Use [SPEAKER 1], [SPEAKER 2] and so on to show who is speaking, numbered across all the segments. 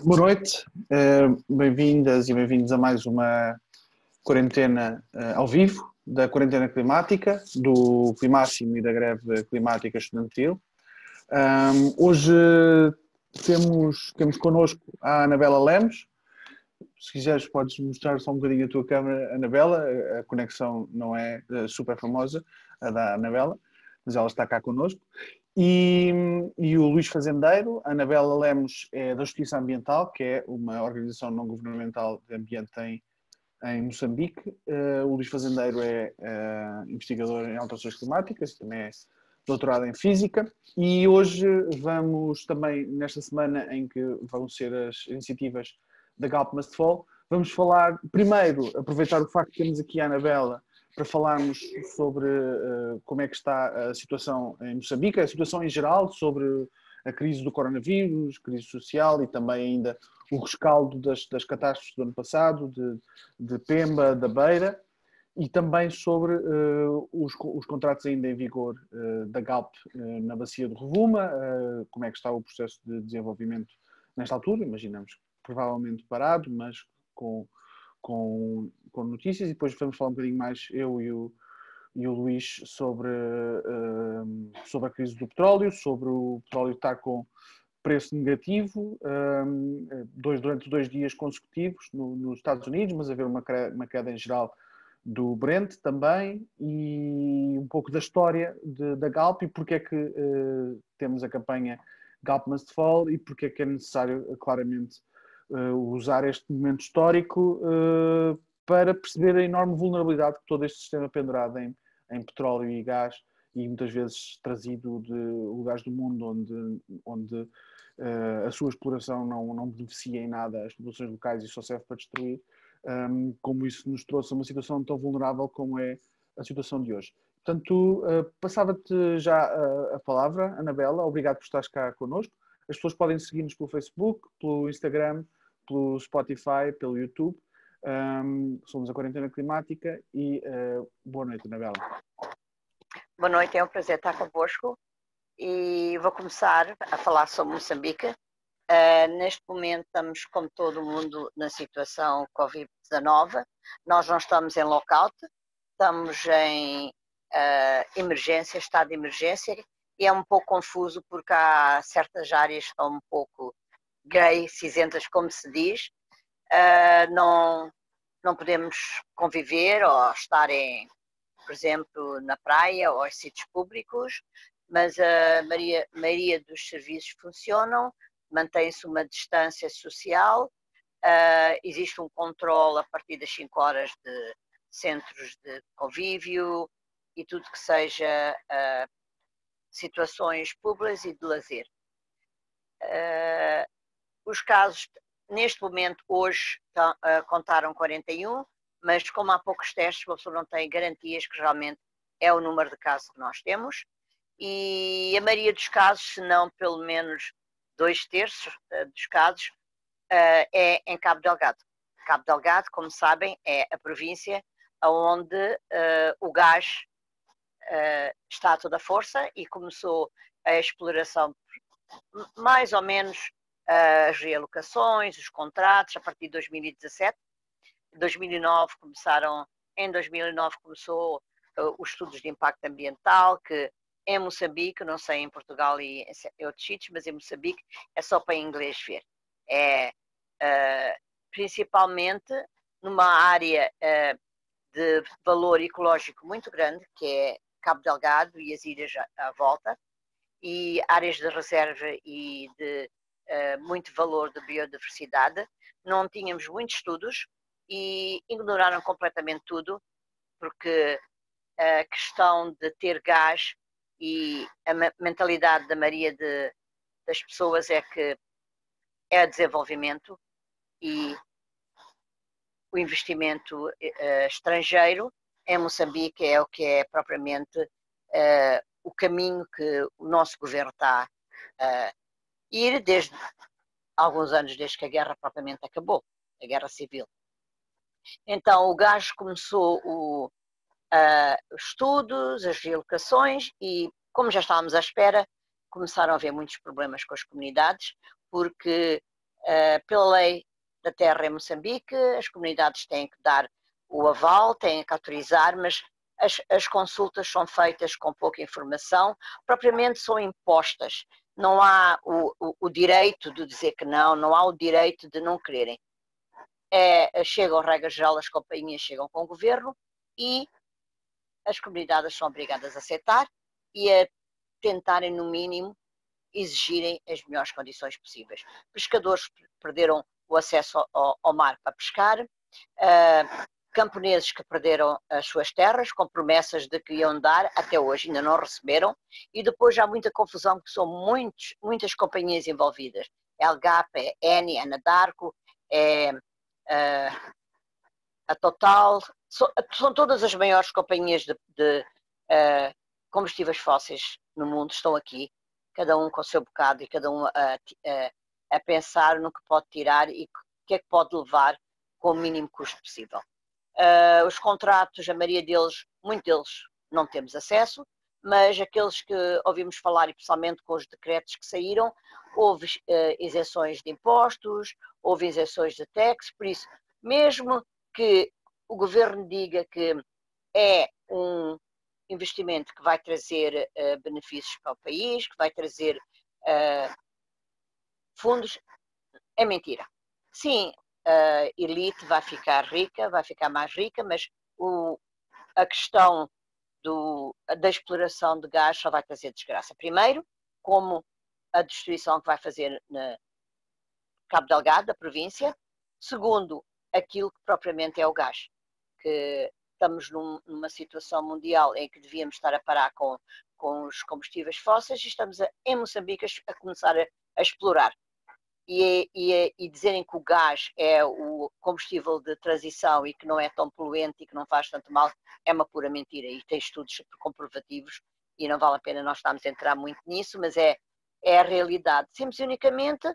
[SPEAKER 1] Boa noite, bem-vindas e bem-vindos a mais uma quarentena ao vivo, da quarentena climática, do Climáximo e da greve climática estudantil. Hoje temos connosco a Anabela Lemos. Se quiseres podes mostrar só um bocadinho a tua câmera, Anabela. A conexão não é super famosa, a da Anabela, mas ela está cá connosco. E o Luís Fazendeiro. A Anabela Lemos é da Justiça Ambiental, que é uma organização não governamental de ambiente em Moçambique. O Luís Fazendeiro é investigador em alterações climáticas, também é doutorado em Física. E hoje vamos também, nesta semana em que vão ser as iniciativas da Galp Must Fall, vamos falar, primeiro, aproveitar o facto que temos aqui a Anabela para falarmos sobre como é que está a situação em Moçambique, a situação em geral, sobre a crise do coronavírus, crise social e também ainda o rescaldo das catástrofes do ano passado, de Pemba, da Beira, e também sobre os contratos ainda em vigor da Galp na bacia do Rovuma, como é que está o processo de desenvolvimento nesta altura. Imaginamos provavelmente parado, mas com notícias, e depois vamos falar um bocadinho mais, eu e o Luís, sobre a crise do petróleo, sobre o petróleo estar com preço negativo durante 2 dias consecutivos nos Estados Unidos, mas haver uma queda em geral do Brent também, e um pouco da história da Galp e porque é que temos a campanha Galp Must Fall e porque é que é necessário claramente usar este momento histórico para perceber a enorme vulnerabilidade que todo este sistema pendurado em petróleo e gás, e muitas vezes trazido de lugares do mundo onde a sua exploração não beneficia em nada as populações locais e só serve para destruir, como isso nos trouxe a uma situação tão vulnerável como é a situação de hoje. Portanto, passava-te já a palavra, Anabela. Obrigado por estares cá connosco. As pessoas podem seguir-nos pelo Facebook, pelo Instagram, pelo Spotify, pelo YouTube. Somos a Quarentena Climática e boa noite, Anabela.
[SPEAKER 2] Boa noite, é um prazer estar convosco e vou começar a falar sobre Moçambique. Neste momento estamos, como todo mundo, na situação Covid-19. Nós não estamos em lockout, estamos em emergência, estado de emergência, e é um pouco confuso porque há certas áreas que estão um pouco grey, cinzentas, como se diz. Não podemos conviver ou estar por exemplo, na praia ou em sítios públicos, mas a maioria dos serviços funcionam, mantém-se uma distância social, existe um controle a partir das 5 horas de centros de convívio e tudo que seja situações públicas e de lazer. Os casos, neste momento, hoje, contaram 41, mas como há poucos testes, a pessoa não tem garantias que realmente é o número de casos que nós temos. E a maioria dos casos, se não pelo menos 2/3 dos casos, é em Cabo Delgado. Cabo Delgado, como sabem, é a província onde o gás está a toda força e começou a exploração, mais ou menos as realocações, os contratos, a partir de 2017. Em 2009 começou os estudos de impacto ambiental, que em Moçambique, não sei em Portugal e em outros sítios, mas em Moçambique é só para inglês ver. É principalmente numa área de valor ecológico muito grande, que é Cabo Delgado e as ilhas à volta, e áreas de reserva e de muito valor de biodiversidade. Não tínhamos muitos estudos e ignoraram completamente tudo, porque a questão de ter gás e a mentalidade da maioria das pessoas é que é desenvolvimento, e o investimento estrangeiro em Moçambique é o que é propriamente o caminho que o nosso governo está a ir desde alguns anos, desde que a guerra propriamente acabou, a guerra civil. Então o gás começou os estudos, as realocações, e como já estávamos à espera, começaram a haver muitos problemas com as comunidades, porque pela lei da terra em Moçambique, as comunidades têm que dar o aval, têm que autorizar, mas as consultas são feitas com pouca informação, propriamente são impostas. Não há o direito de dizer que não, não há o direito de não quererem. Chegam, regra geral, as companhias chegam com o governo e as comunidades são obrigadas a aceitar e a tentarem, no mínimo, exigirem as melhores condições possíveis. Pescadores perderam o acesso ao mar para pescar, camponeses que perderam as suas terras com promessas de que iam dar, até hoje ainda não receberam, e depois há muita confusão, porque são muitas companhias envolvidas. É Algap, é Eni, é Anadarko, é a Total, são todas as maiores companhias de combustíveis fósseis no mundo, estão aqui, cada um com o seu bocado e cada um a pensar no que pode tirar e o que é que pode levar com o mínimo custo possível. Os contratos, a maioria deles, muitos deles não temos acesso, mas aqueles que ouvimos falar, e principalmente com os decretos que saíram, houve isenções de impostos, houve isenções de taxas, por isso, mesmo que o governo diga que é um investimento que vai trazer benefícios para o país, que vai trazer fundos, é mentira. Sim, a elite vai ficar rica, vai ficar mais rica, mas a questão da exploração de gás só vai trazer desgraça. Primeiro, como a destruição que vai fazer na Cabo Delgado, da província. Segundo, aquilo que propriamente é o gás, que estamos numa situação mundial em que devíamos estar a parar com os combustíveis fósseis e estamos em Moçambique a começar a explorar. E dizerem que o gás é o combustível de transição e que não é tão poluente e que não faz tanto mal, é uma pura mentira. E tem estudos comprovativos e não vale a pena nós estarmos a entrar muito nisso, mas é a realidade. Simples e unicamente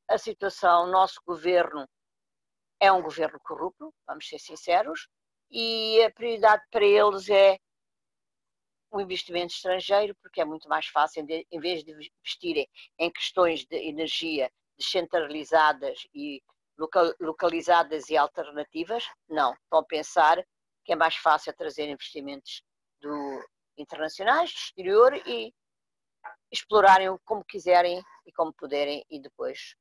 [SPEAKER 2] a situação, o nosso governo é um governo corrupto, vamos ser sinceros, e a prioridade para eles é o investimento estrangeiro, porque é muito mais fácil, em vez de investirem em questões de energia descentralizadas e localizadas e alternativas, não. Estão a pensar que é mais fácil trazer investimentos internacionais, do exterior, e explorarem como quiserem e como puderem, e depois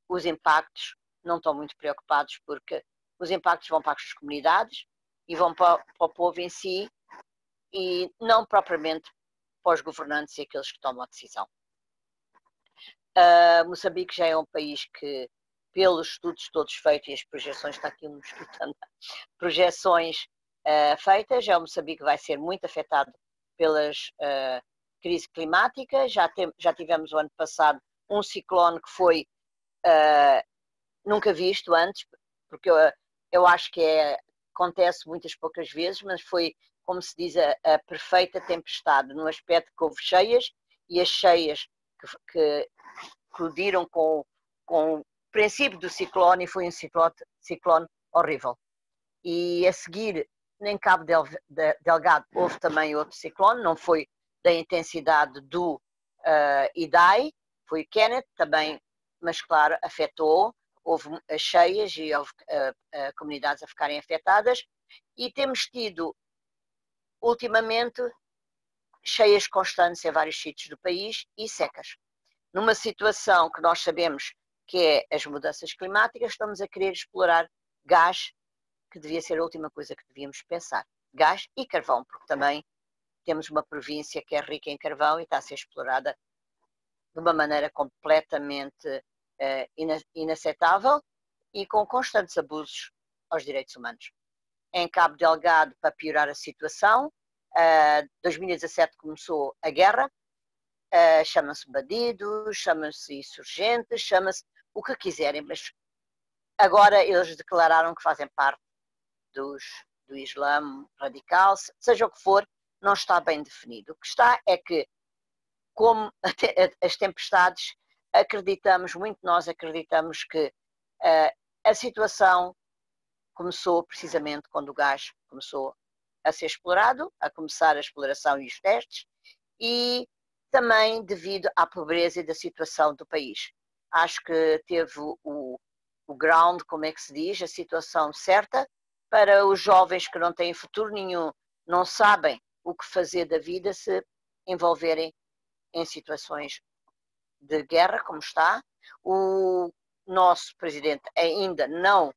[SPEAKER 2] os impactos não estão muito preocupados, porque os impactos vão para as comunidades e vão para o povo em si, e não propriamente para os governantes e aqueles que tomam a decisão. Moçambique já é um país que, pelos estudos todos feitos, e as projeções, está aqui um mosquito, projeções feitas, o Moçambique vai ser muito afetado pelas crise climática. Já tivemos o ano passado um ciclone que foi nunca visto antes, porque eu acho que acontece muitas poucas vezes, mas foi, como se diz, a perfeita tempestade, no aspecto que houve cheias, e as cheias que colidiram com o princípio do ciclone, e foi um ciclone horrível. E a seguir, em Cabo Delgado, houve também outro ciclone, não foi da intensidade do Idai, foi o Kenneth também, mas claro, afetou. Houve as cheias e houve comunidades a ficarem afetadas, e temos tido, ultimamente, cheias constantes em vários sítios do país e secas. Numa situação que nós sabemos que é as mudanças climáticas, estamos a querer explorar gás, que devia ser a última coisa que devíamos pensar. Gás e carvão, porque também temos uma província que é rica em carvão e está a ser explorada de uma maneira completamente inaceitável e com constantes abusos aos direitos humanos. Em Cabo Delgado, para piorar a situação, 2017 começou a guerra, chama-se bandidos, chama-se insurgentes, chama-se o que quiserem, mas agora eles declararam que fazem parte do Islã radical, seja o que for, não está bem definido. O que está é que, como as tempestades, nós acreditamos que a situação começou precisamente quando o gás começou a ser explorado, a começar a exploração e os testes, e também devido à pobreza e da situação do país. acho que teve o ground, como é que se diz, a situação certa para os jovens que não têm futuro nenhum, não sabem o que fazer da vida, se envolverem em situações de guerra, como está. O nosso presidente ainda não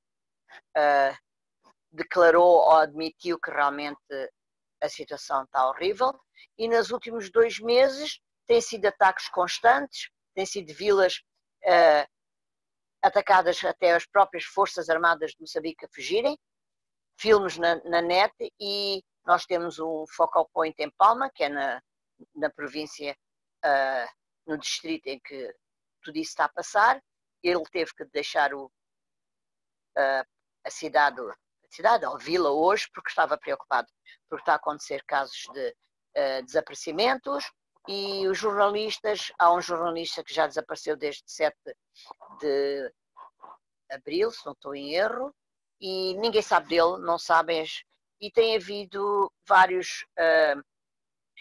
[SPEAKER 2] declarou ou admitiu que realmente a situação está horrível, e nos últimos 2 meses têm sido ataques constantes, têm sido vilas atacadas, até as próprias Forças Armadas de Moçambique a fugirem, filmes na net, e nós temos um focal point em Palma, que é na província, no distrito em que tudo isso está a passar. Ele teve que deixar a cidade ou vila hoje, porque estava preocupado, porque está a acontecer casos de desaparecimentos, e os jornalistas, há um jornalista que já desapareceu desde 7 de abril, se não estou em erro, e ninguém sabe dele, não sabem, e tem havido vários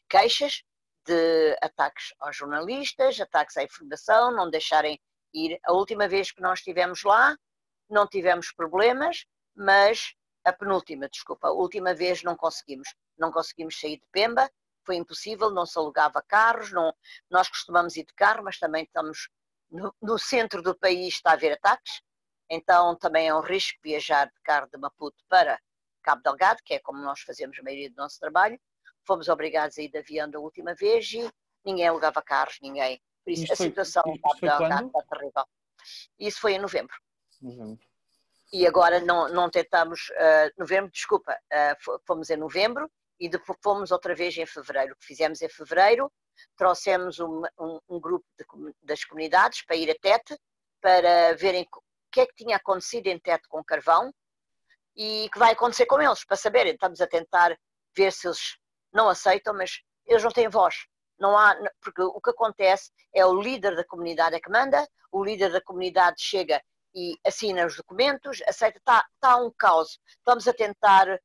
[SPEAKER 2] queixas de ataques aos jornalistas, ataques à informação, não deixarem ir. A última vez que nós estivemos lá, não tivemos problemas, mas a última vez não conseguimos sair de Pemba, foi impossível, não se alugava carros, nós costumamos ir de carro, mas também estamos no centro do país, está a haver ataques, então também é um risco viajar de carro de Maputo para Cabo Delgado, que é como nós fazemos a maioria do nosso trabalho. Fomos obrigados a ir de avião da última vez e ninguém alugava carros, ninguém. Por isso, a situação em Cabo Delgado está terrível. Isso foi em novembro. E agora não tentamos, fomos em novembro e depois fomos outra vez em fevereiro. O que fizemos em fevereiro, trouxemos um grupo das comunidades para ir a Tete, para verem o que é que tinha acontecido em Tete com carvão e o que vai acontecer com eles, para saberem. Estamos a tentar ver se eles não aceitam, mas eles não têm voz. Não há, porque o que acontece é o líder da comunidade é que manda, o líder da comunidade chega e assina os documentos, aceita, está um caos. Estamos a tentar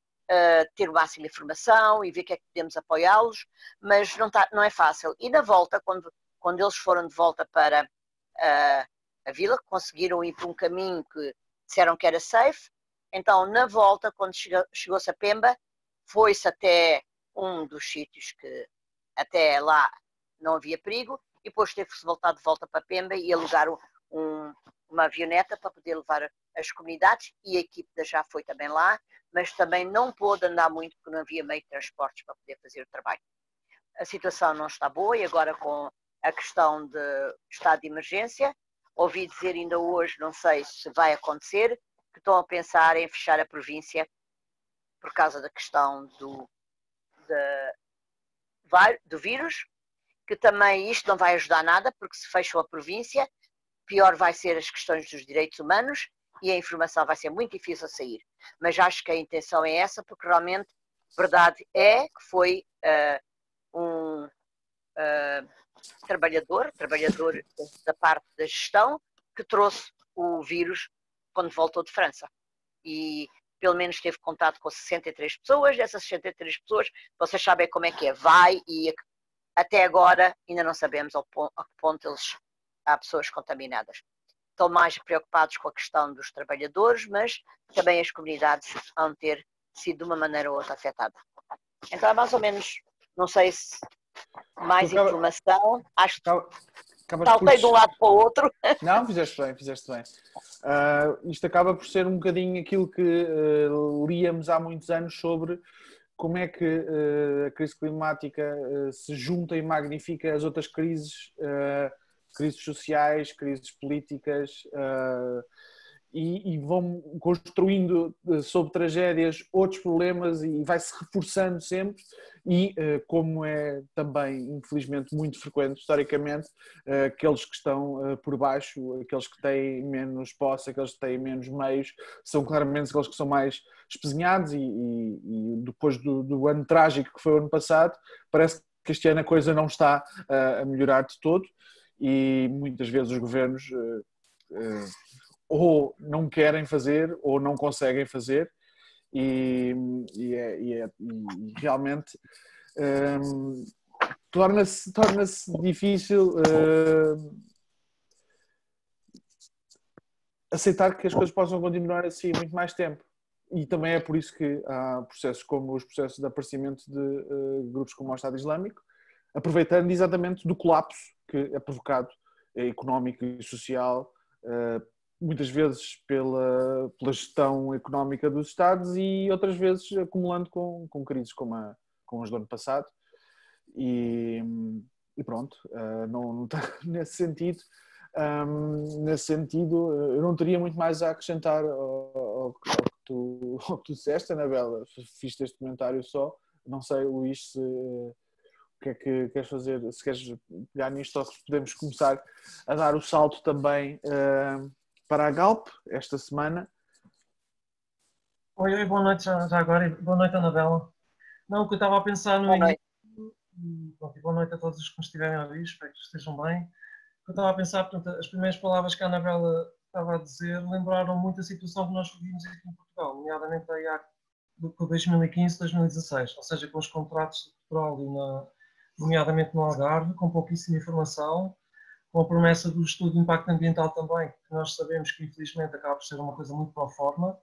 [SPEAKER 2] ter o máximo de informação e ver o que é que podemos apoiá-los, mas não é fácil. E na volta, quando eles foram de volta para a vila, conseguiram ir por um caminho que disseram que era safe, então na volta, quando chegou-se a Pemba, foi-se até um dos sítios que até lá não havia perigo, e depois teve-se voltar de volta para Pemba e alugar uma avioneta para poder levar as comunidades, e a equipe já foi também lá, mas também não pôde andar muito porque não havia meio de transportes para poder fazer o trabalho. A situação não está boa, e agora com a questão de estado de emergência, ouvi dizer ainda hoje, não sei se vai acontecer, que estão a pensar em fechar a província por causa da questão do vírus, que também isto não vai ajudar nada, porque se fechou a província, pior vai ser as questões dos direitos humanos e a informação vai ser muito difícil a sair. Mas acho que a intenção é essa, porque realmente verdade é que foi um trabalhador da parte da gestão que trouxe o vírus quando voltou de França. E pelo menos teve contato com 63 pessoas, dessas 63 pessoas, vocês sabem como é que é, vai, e até agora ainda não sabemos a que ponto há pessoas contaminadas. Estão mais preocupados com a questão dos trabalhadores, mas também as comunidades vão ter sido de uma maneira ou outra afetadas. Então é mais ou menos, não sei se mais informação, acho que saltei de um lado para o outro.
[SPEAKER 1] Não, fizeste bem. Isto acaba por ser um bocadinho aquilo que líamos há muitos anos sobre como é que a crise climática se junta e magnifica as outras crises, crises sociais, crises políticas, e vão construindo sobre tragédias outros problemas e vai-se reforçando sempre, e como é também infelizmente muito frequente historicamente, aqueles que estão por baixo, aqueles que têm menos posse, aqueles que têm menos meios, são claramente aqueles que são mais espezinhados, e depois do ano trágico que foi o ano passado, parece que este ano a coisa não está a melhorar de todo, e muitas vezes os governos ou não querem fazer ou não conseguem fazer, e realmente torna-se difícil aceitar que as coisas possam continuar assim muito mais tempo. E também é por isso que há processos como os processos de aparecimento de grupos como o Estado Islâmico, aproveitando exatamente do colapso que é provocado económico e social, muitas vezes pela gestão económica dos Estados e outras vezes acumulando com crises como as do ano passado. E pronto, não está nesse sentido. Eu não teria muito mais a acrescentar ao que tu disseste, Anabela. Fiz este comentário só. Não sei, Luís, o que é que queres fazer? Se queres pegar nisto, ou se podemos começar a dar o salto também para a Galp esta semana.
[SPEAKER 3] Oi, boa noite já agora. Boa noite, Anabela. Não, o que eu estava a pensar no início, e boa noite a todos os que nos estiverem a ouvir, espero que estejam bem. O que eu estava a pensar, portanto, as primeiras palavras que a Anabela estava a dizer lembraram muito a situação que nós vivimos aqui em Portugal, nomeadamente aí com 2015, 2016, ou seja, com os contratos de petróleo, nomeadamente no Algarve, com pouquíssima informação, com a promessa do estudo de impacto ambiental também, que nós sabemos que infelizmente acaba por ser uma coisa muito pro forma.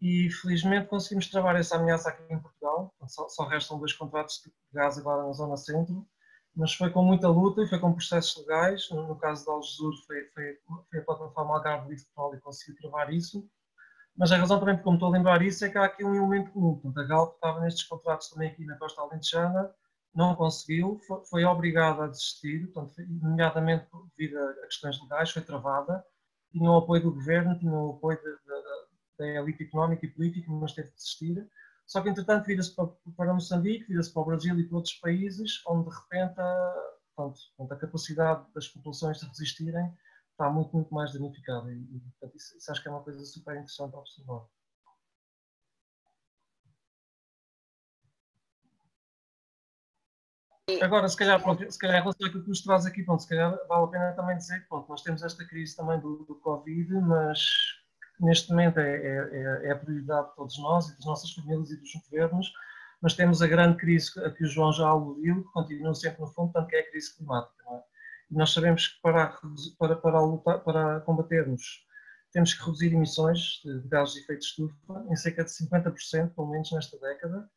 [SPEAKER 3] E felizmente conseguimos travar essa ameaça aqui em Portugal. Só restam 2 contratos de gás agora na zona centro, mas foi com muita luta e foi com processos legais. No caso de Algesur foi a plataforma Algarve Livre Petróleo que conseguiu travar isso. Mas a razão também por como estou a lembrar isso é que há aqui um elemento comum. A Galp estava nestes contratos também aqui na costa alentejana, não conseguiu, foi obrigada a desistir, portanto, nomeadamente devido a questões legais, foi travada. Tinha o apoio do governo, tinha o apoio da elite económica e política, mas teve de desistir. Só que, entretanto, vira-se para Moçambique, vira-se para o Brasil e para outros países, onde, de repente, a capacidade das populações de resistirem está muito, muito mais danificada. E portanto, isso acho que é uma coisa super interessante a observar. Agora, se calhar, em relação àquilo que nos traz aqui, se calhar vale a pena também dizer que nós temos esta crise também do Covid, mas neste momento é a prioridade de todos nós e das nossas famílias e dos governos, mas temos a grande crise a que o João já aludiu, que continua sempre no fundo, portanto, que é a crise climática. Não é? E nós sabemos que para combatermos temos que reduzir emissões de gases de efeito de estufa em cerca de 50%, pelo menos nesta década,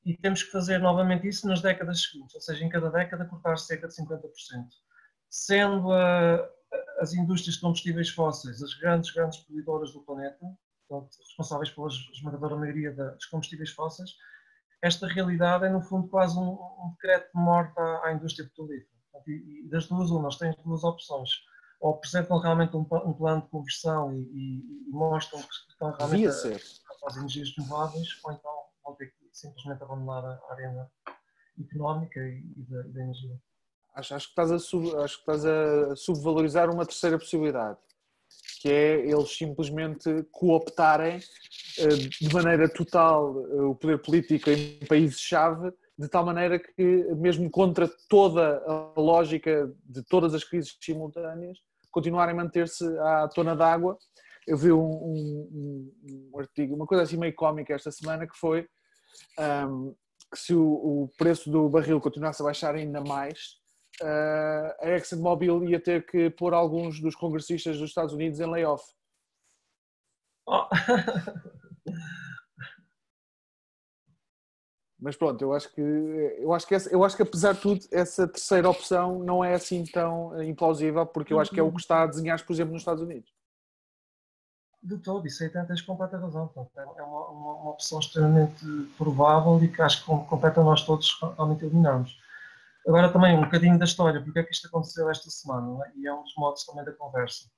[SPEAKER 3] e temos que fazer novamente isso nas décadas seguintes, ou seja, em cada década cortar cerca de 50%. Sendo as indústrias de combustíveis fósseis as grandes poluidoras do planeta, portanto, responsáveis pela esmagadora maioria dos combustíveis fósseis, esta realidade é, no fundo, quase um decreto de morte à indústria petrolífera. E das duas, nós temos 2 opções. Ou apresentam realmente um plano de conversão e mostram que estão realmente às energias renováveis, ou então vão ter que simplesmente abandonar a arena económica e da energia.
[SPEAKER 1] Acho que estás a subvalorizar uma terceira possibilidade, que é eles simplesmente cooptarem de maneira total o poder político em países-chave, de tal maneira que, mesmo contra toda a lógica de todas as crises simultâneas, continuarem a manter-se à tona d'água. Eu vi um artigo, uma coisa assim meio cómica esta semana, que foi que se o preço do barril continuasse a baixar ainda mais, a ExxonMobil ia ter que pôr alguns dos congressistas dos Estados Unidos em layoff.
[SPEAKER 3] Oh.
[SPEAKER 1] Mas pronto, eu acho que apesar de tudo, essa terceira opção não é assim tão implausível, porque eu acho que é o que está a desenhar, por exemplo, nos Estados Unidos.
[SPEAKER 3] De todo, isso aí tens completa razão. Portanto, é uma opção extremamente provável e que acho que compete a nós todos realmente eliminarmos. Agora também um bocadinho da história, porque é que isto aconteceu esta semana, não é? E é um dos modos também da conversa.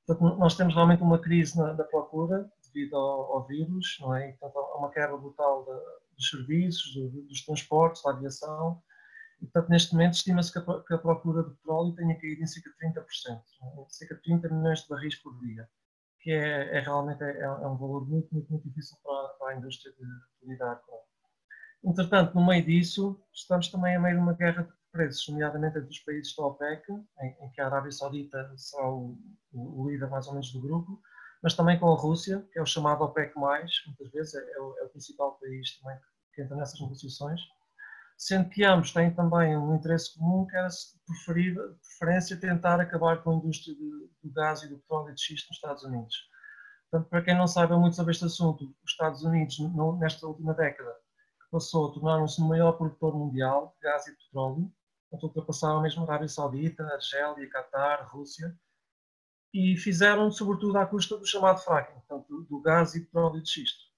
[SPEAKER 3] Portanto, nós temos realmente uma crise da procura devido ao vírus, não é? E, portanto, há uma quebra brutal dos serviços, dos transportes, da aviação. E, portanto, neste momento estima-se que a procura de petróleo tenha caído em cerca de 30%, não é? Cerca de 30 milhões de barris por dia, que realmente um valor muito, muito, muito difícil para a indústria de lidar com. Entretanto, no meio disso, estamos também a meio de uma guerra de preços, nomeadamente entre os países da OPEC, em que a Arábia Saudita será o líder mais ou menos do grupo, mas também com a Rússia, que é o chamado OPEC+, muitas vezes é o principal país também que entra nessas negociações. sendo que ambos têm também um interesse comum, que era preferência tentar acabar com a indústria do gás e do petróleo de xisto nos Estados Unidos. Portanto, para quem não sabe muito sobre este assunto, os Estados Unidos, nesta última década, passou a tornar-se o maior produtor mundial de gás e petróleo, ultrapassaram mesmo a Arábia Saudita, a Argélia, Catar, a Rússia, e fizeram sobretudo à custa do chamado fracking, portanto, do gás e petróleo de xisto,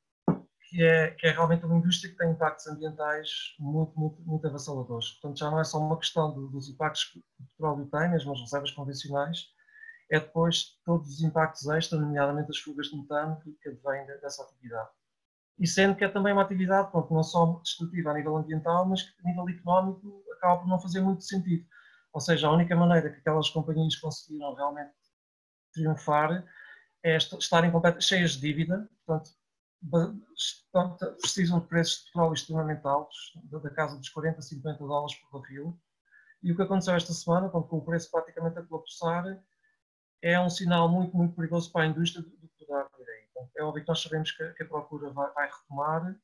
[SPEAKER 3] que é realmente uma indústria que tem impactos ambientais muito avassaladores. Portanto, já não é só uma questão dos impactos que o petróleo tem, mesmo as reservas convencionais, é depois todos os impactos extras, nomeadamente as fugas de metano que advêm dessa atividade. E sendo que é também uma atividade, pronto, não só destrutiva a nível ambiental, mas que a nível económico acaba por não fazer muito sentido. Ou seja, a única maneira que aquelas companhias conseguiram realmente triunfar é estarem cheias de dívida, portanto, precisam de preços de petróleo extremamente altos, da casa dos 40 a 50 dólares por barril. E o que aconteceu esta semana, com o preço praticamente a colapsar, é um sinal muito perigoso para a indústria do que poderá vir aí. Então, é óbvio que nós sabemos que a procura vai retomar,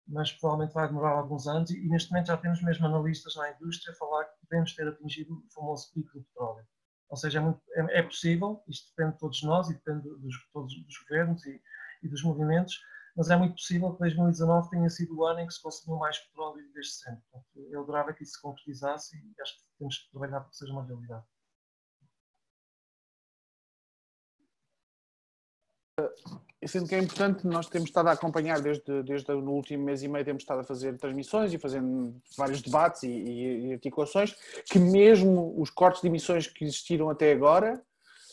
[SPEAKER 3] mas provavelmente vai demorar alguns anos e neste momento já temos mesmo analistas na indústria a falar que podemos ter atingido o famoso pico do petróleo. Ou seja, é possível, isto depende de todos nós e depende todos dos governos e dos movimentos, mas é muito possível que 2019 tenha sido o ano em que se consumiu mais petróleo desde sempre. Portanto, eu adorava que isso se concretizasse e acho que temos que trabalhar para que seja uma realidade.
[SPEAKER 1] Sendo que é importante, nós temos estado a acompanhar desde no último mês e meio, temos estado a fazer transmissões e fazendo vários debates e articulações, que mesmo os cortes de emissões que existiram até agora,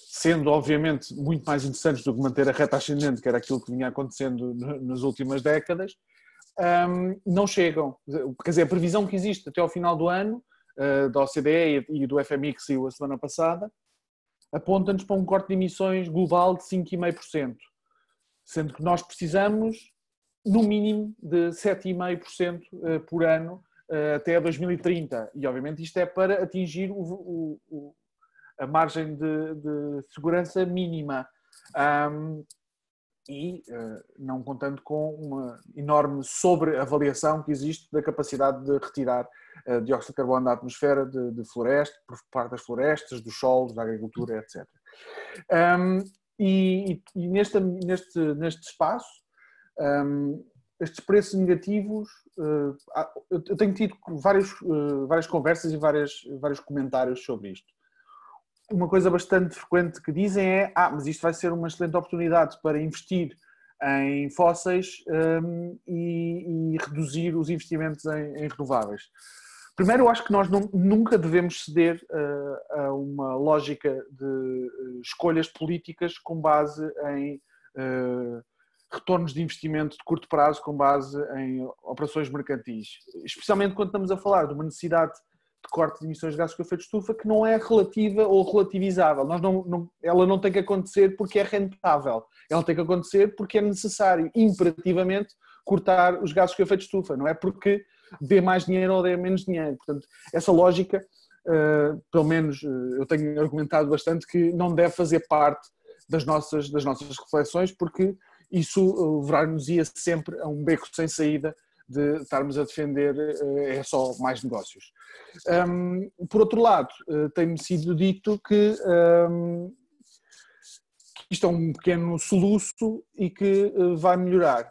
[SPEAKER 1] sendo obviamente muito mais interessantes do que manter a reta ascendente, que era aquilo que vinha acontecendo nas últimas décadas, não chegam. Quer dizer, a previsão que existe até ao final do ano, da OCDE e do FMI, que saiu a semana passada, aponta-nos para um corte de emissões global de 5,5%. Sendo que nós precisamos, no mínimo, de 7,5% por ano até 2030. E, obviamente, isto é para atingir a margem de segurança mínima. Não contando com uma enorme sobreavaliação que existe da capacidade de retirar dióxido de carbono da atmosfera de floresta, por parte das florestas, dos solos, da agricultura, etc. E neste espaço, estes preços negativos, eu tenho tido várias conversas e vários comentários sobre isto. Uma coisa bastante frequente que dizem é mas isto vai ser uma excelente oportunidade para investir em fósseis e reduzir os investimentos em renováveis. Primeiro, eu acho que nós nunca devemos ceder a uma lógica de escolhas políticas com base em retornos de investimento de curto prazo, com base em operações mercantis. Especialmente quando estamos a falar de uma necessidade de corte de emissões de gases com efeito de estufa que não é relativa ou relativizável. Ela não tem que acontecer porque é rentável. Ela tem que acontecer porque é necessário, imperativamente, cortar os gases com efeito de estufa. Não é porque dê mais dinheiro ou dê menos dinheiro. Portanto, essa lógica, pelo menos eu tenho argumentado bastante, que não deve fazer parte das nossas reflexões, porque isso levar-nos-ia sempre a um beco sem saída de estarmos a defender é só mais negócios. Por outro lado, tem-me sido dito que isto é um pequeno soluço e que vai melhorar.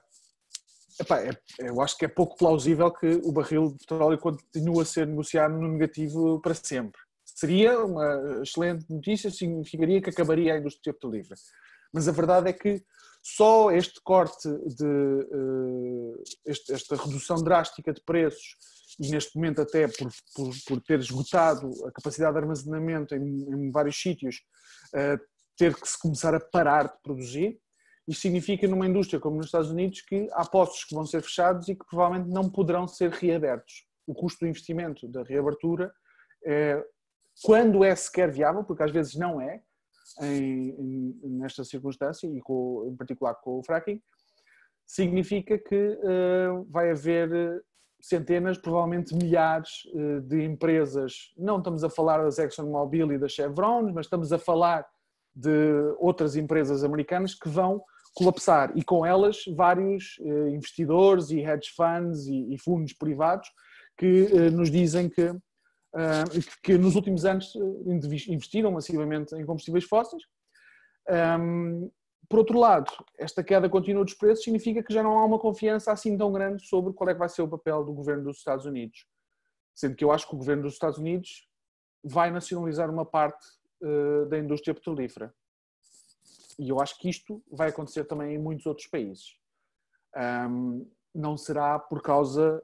[SPEAKER 1] Eu acho que é pouco plausível que o barril de petróleo continue a ser negociado no negativo para sempre. Seria uma excelente notícia, significaria que acabaria a indústria petrolífera. Mas a verdade é que só este corte, esta redução drástica de preços, e neste momento até por ter esgotado a capacidade de armazenamento em vários sítios, ter que se começar a parar de produzir, isto significa numa indústria como nos Estados Unidos que há poços que vão ser fechados e que provavelmente não poderão ser reabertos. O custo do investimento da reabertura, quando é sequer viável, porque às vezes não é, nesta circunstância e em particular com o fracking, significa que vai haver centenas, provavelmente milhares de empresas. Não estamos a falar das ExxonMobil e das Chevron, mas estamos a falar de outras empresas americanas que vão colapsar e com elas vários investidores e hedge funds e fundos privados que nos dizem que nos últimos anos investiram massivamente em combustíveis fósseis. Por outro lado, esta queda contínua dos preços significa que já não há uma confiança assim tão grande sobre qual é que vai ser o papel do governo dos Estados Unidos. Sendo que eu acho que o governo dos Estados Unidos vai nacionalizar uma parte da indústria petrolífera. E eu acho que isto vai acontecer também em muitos outros países. Não será por causa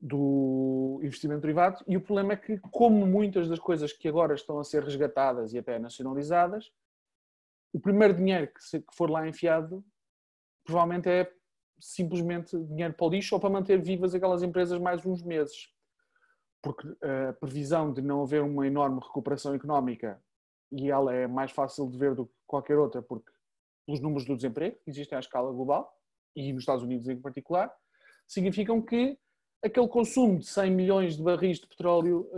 [SPEAKER 1] do investimento privado. E o problema é que, como muitas das coisas que agora estão a ser resgatadas e até nacionalizadas, o primeiro dinheiro que for lá enfiado provavelmente é simplesmente dinheiro para o lixo ou para manter vivas aquelas empresas mais uns meses. Porque a previsão de não haver uma enorme recuperação económica, e ela é mais fácil de ver do que qualquer outra, porque pelos números do desemprego que existem à escala global, e nos Estados Unidos em particular, significam que aquele consumo de 100 milhões de barris de petróleo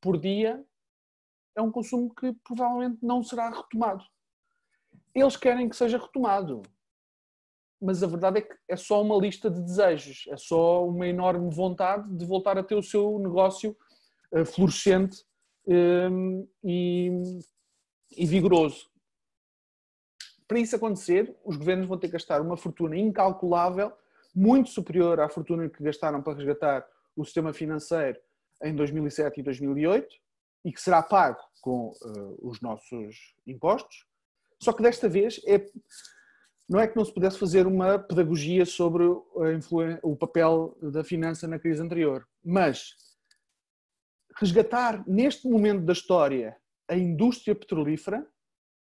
[SPEAKER 1] por dia é um consumo que provavelmente não será retomado. Eles querem que seja retomado, mas a verdade é que é só uma lista de desejos, é só uma enorme vontade de voltar a ter o seu negócio florescente e vigoroso. Para isso acontecer, os governos vão ter que gastar uma fortuna incalculável, muito superior à fortuna que gastaram para resgatar o sistema financeiro em 2007 e 2008, e que será pago com os nossos impostos. Só que desta vez não é que não se pudesse fazer uma pedagogia sobre o papel da finança na crise anterior, mas resgatar neste momento da história a indústria petrolífera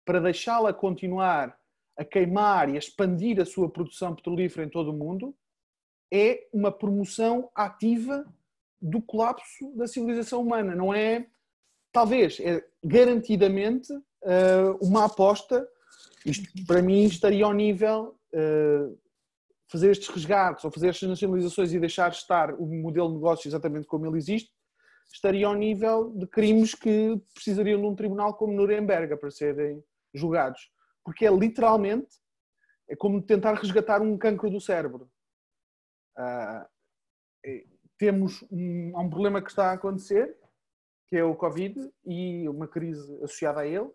[SPEAKER 1] para deixá-la continuar a queimar e a expandir a sua produção petrolífera em todo o mundo é uma promoção ativa do colapso da civilização humana. Não é, talvez, é garantidamente uma aposta. Isto, para mim, estaria ao nível fazer estes resgates ou fazer estas nacionalizações e deixar estar o modelo de negócio exatamente como ele existe, estaria ao nível de crimes que precisariam de um tribunal como Nuremberg para serem julgados. Porque é literalmente como tentar resgatar um cancro do cérebro. Há um problema que está a acontecer, que é o Covid, e uma crise associada a ele,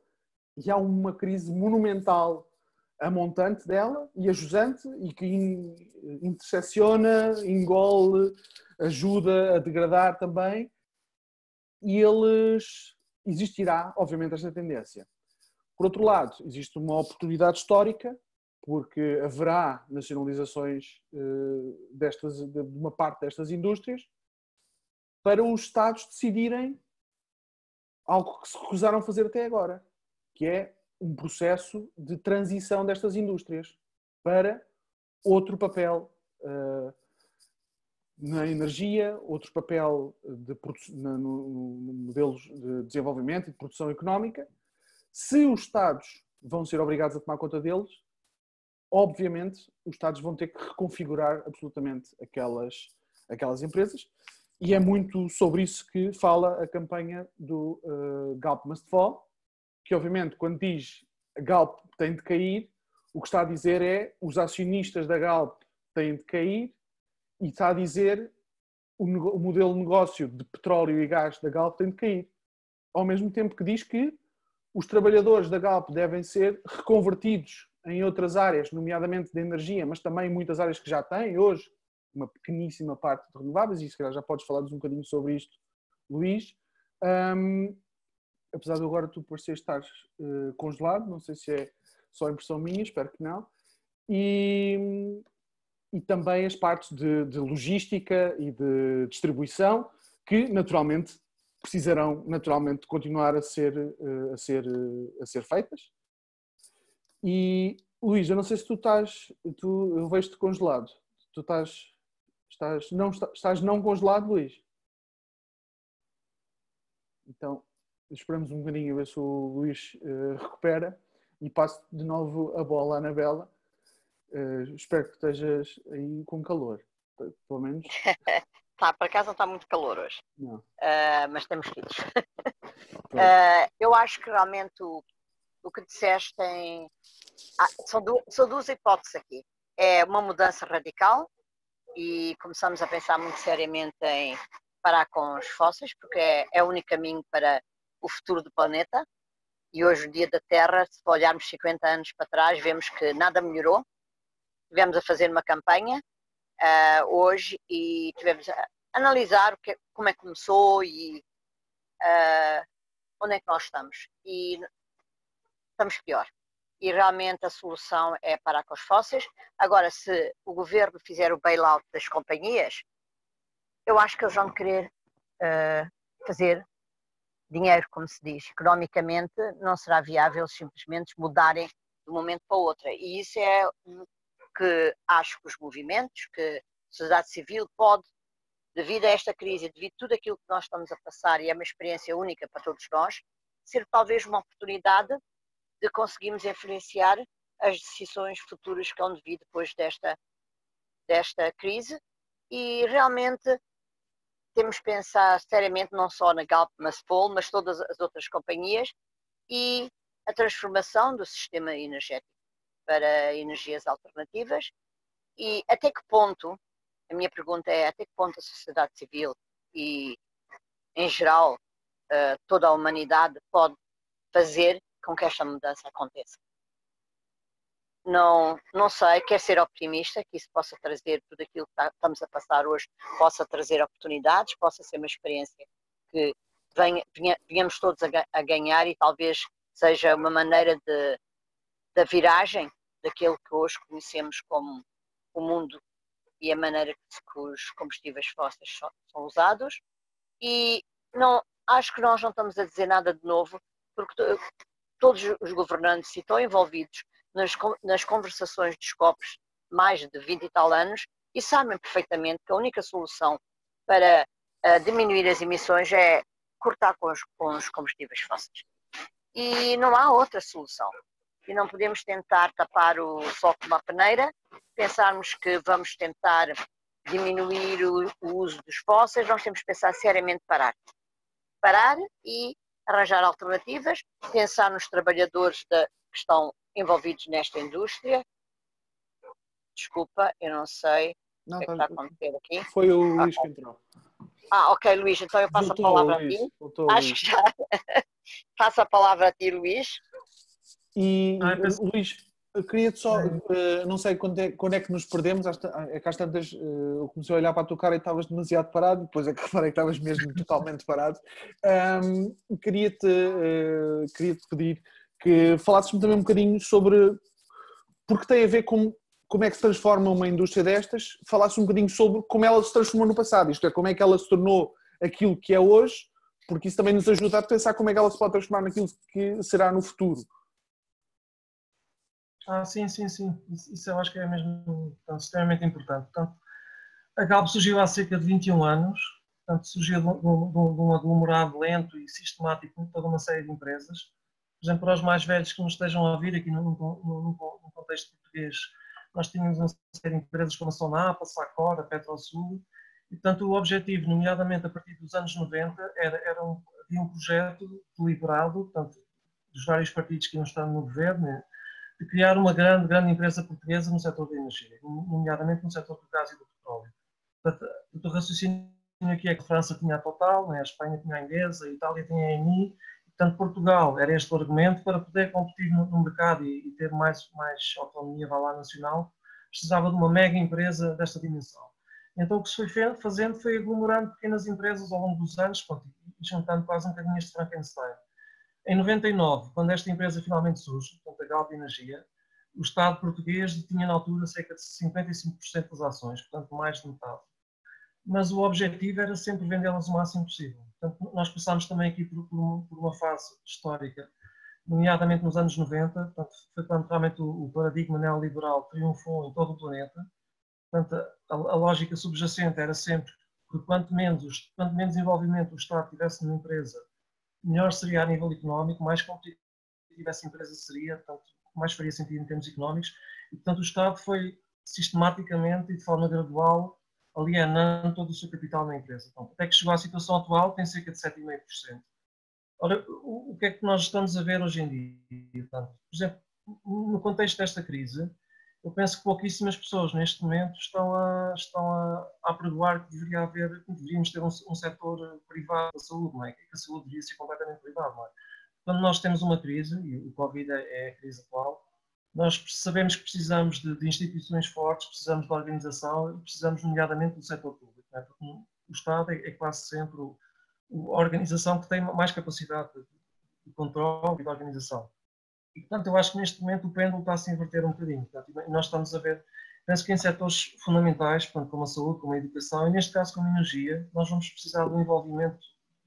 [SPEAKER 1] e há uma crise monumental a montante dela e a jusante, e que intersecciona, engole, ajuda a degradar também, e existirá, obviamente, esta tendência. Por outro lado, existe uma oportunidade histórica, porque haverá nacionalizações de uma parte destas indústrias, para os Estados decidirem algo que se recusaram a fazer até agora, que é um processo de transição destas indústrias para outro papel na energia, outro papel no modelos de desenvolvimento e de produção económica. Se os Estados vão ser obrigados a tomar conta deles, obviamente os Estados vão ter que reconfigurar absolutamente aquelas empresas, e é muito sobre isso que fala a campanha do Galp Must Fall, que obviamente quando diz a Galp tem de cair, o que está a dizer é os acionistas da Galp têm de cair, e está a dizer o modelo de negócio de petróleo e gás da Galp tem de cair. Ao mesmo tempo que diz que os trabalhadores da Galp devem ser reconvertidos em outras áreas, nomeadamente de energia, mas também em muitas áreas que já têm hoje uma pequeníssima parte de renováveis, e se calhar já podes falar-nos um bocadinho sobre isto, Luís. Apesar de agora tu parecer estar congelado, não sei se é só impressão minha, espero que não. E também as partes de logística e de distribuição, que naturalmente precisarão continuar a ser feitas. E Luís, eu não sei se eu vejo-te congelado. Tu estás não congelado, Luís? Então esperamos um bocadinho a ver se o Luís recupera, e passo de novo a bola à Anabela. Espero que estejas aí com calor, pelo menos.
[SPEAKER 2] Tá, por acaso não está muito calor hoje, mas temos filhos. Eu acho que realmente o que disseste são duas hipóteses aqui. É uma mudança radical, e começamos a pensar muito seriamente em parar com os fósseis, porque é o único caminho para o futuro do planeta. E hoje, o dia da Terra, se olharmos 50 anos para trás, vemos que nada melhorou. Tivemos a fazer uma campanha hoje e tivemos a analisar como é que começou e onde é que nós estamos. E estamos pior. E realmente a solução é parar com os fósseis. Agora, se o governo fizer o bailout das companhias, eu acho que eles vão querer fazer dinheiro, como se diz. Economicamente não será viável simplesmente mudarem de um momento para o outro. E isso é o que acho que os movimentos, que a sociedade civil pode, devido a esta crise, devido a tudo aquilo que nós estamos a passar, e é uma experiência única para todos nós, ser talvez uma oportunidade de conseguirmos influenciar as decisões futuras que vão vir depois desta crise. E realmente temos que pensar seriamente não só na Galp, mas todas as outras companhias, e a transformação do sistema energético para energias alternativas. E até que ponto, a minha pergunta é, até que ponto a sociedade civil e, em geral, toda a humanidade pode fazer com que esta mudança aconteça? Não sei, quero ser optimista, que isso possa trazer tudo aquilo que estamos a passar hoje, possa trazer oportunidades, possa ser uma experiência que venhamos todos a ganhar, e talvez seja uma maneira da viragem daquilo que hoje conhecemos como o mundo e a maneira que os combustíveis fósseis são usados. E acho que nós não estamos a dizer nada de novo, porque todos os governantes estão envolvidos nas conversações dos COPs mais de 20 e tal anos, e sabem perfeitamente que a única solução para diminuir as emissões é cortar com os combustíveis fósseis. E não há outra solução. E não podemos tentar tapar o sol com uma peneira, pensarmos que vamos tentar diminuir o uso dos fósseis. Nós temos que pensar seriamente parar e arranjar alternativas, pensar nos trabalhadores que estão envolvidos nesta indústria. Desculpa, eu não sei o que é que está a acontecer aqui.
[SPEAKER 1] Foi o Luís que entrou.
[SPEAKER 2] Ok, Luís, então eu passo a palavra a ti. Acho que já passo a palavra a ti, Luís.
[SPEAKER 1] E, Luís, eu queria-te só, não sei quando é que nos perdemos, é que às tantas eu comecei a olhar para a tua cara e estavas demasiado parado, depois é que reparei que estavas mesmo totalmente parado. Queria-te pedir que falasses-me também um bocadinho sobre, porque tem a ver com como é que se transforma uma indústria destas, falasses um bocadinho sobre como ela se transformou no passado, isto é, como é que ela se tornou aquilo que é hoje, porque isso também nos ajuda a pensar como é que ela se pode transformar naquilo que será no futuro.
[SPEAKER 3] Sim. Isso eu acho que é mesmo extremamente importante. Portanto, a Galp surgiu há cerca de 21 anos, portanto, surgiu de um aglomerado lento e sistemático de toda uma série de empresas. Por exemplo, para os mais velhos que nos estejam a ouvir aqui no contexto português, nós tínhamos uma série de empresas como a Sonapa, a Sacor, a Petrosul, e portanto o objetivo, nomeadamente a partir dos anos 90, havia um projeto deliberado, portanto, dos vários partidos que iam estar no governo, de criar uma grande empresa portuguesa no setor da energia, nomeadamente no setor do gás e do petróleo. Portanto, o raciocínio aqui é que a França tinha a Total, a Espanha tinha a Endesa, a Itália tinha a Eni, e, portanto, Portugal era este o argumento para poder competir no mercado e ter mais autonomia nacional, precisava de uma mega empresa desta dimensão. Então o que se foi fazendo foi aglomerando pequenas empresas ao longo dos anos, e juntando quase um bocadinho este Frankenstein. Em 99, quando esta empresa finalmente surge, portanto, a Galp Energia, o Estado português tinha na altura cerca de 55% das ações, portanto mais de metade. Mas o objetivo era sempre vendê-las o máximo possível. Portanto, nós passámos também aqui por uma fase histórica, nomeadamente nos anos 90, portanto, foi quando realmente o paradigma neoliberal triunfou em todo o planeta. Portanto, a lógica subjacente era sempre que quanto menos envolvimento o Estado tivesse numa empresa, melhor seria a nível económico, mais competitiva essa empresa seria, portanto, mais faria sentido em termos económicos, e portanto o Estado foi sistematicamente e de forma gradual alienando todo o seu capital na empresa. Então, até que chegou à situação atual, tem cerca de 7,5%. Ora, o que é que nós estamos a ver hoje em dia? Portanto, por exemplo, no contexto desta crise, eu penso que pouquíssimas pessoas neste momento estão a apregoar que deveríamos ter um setor privado da saúde, não é? Que a saúde deveria ser completamente privada, não é? Quando nós temos uma crise, e o Covid é a crise atual, nós sabemos que precisamos de instituições fortes, precisamos de organização, precisamos nomeadamente do setor público, não é? Porque o Estado é quase sempre a organização que tem mais capacidade de controle e de organização. E, portanto, eu acho que neste momento o pêndulo está a se inverter um bocadinho. Portanto, e nós estamos a ver, penso que em setores fundamentais, portanto, como a saúde, como a educação, e neste caso como a energia, nós vamos precisar de um envolvimento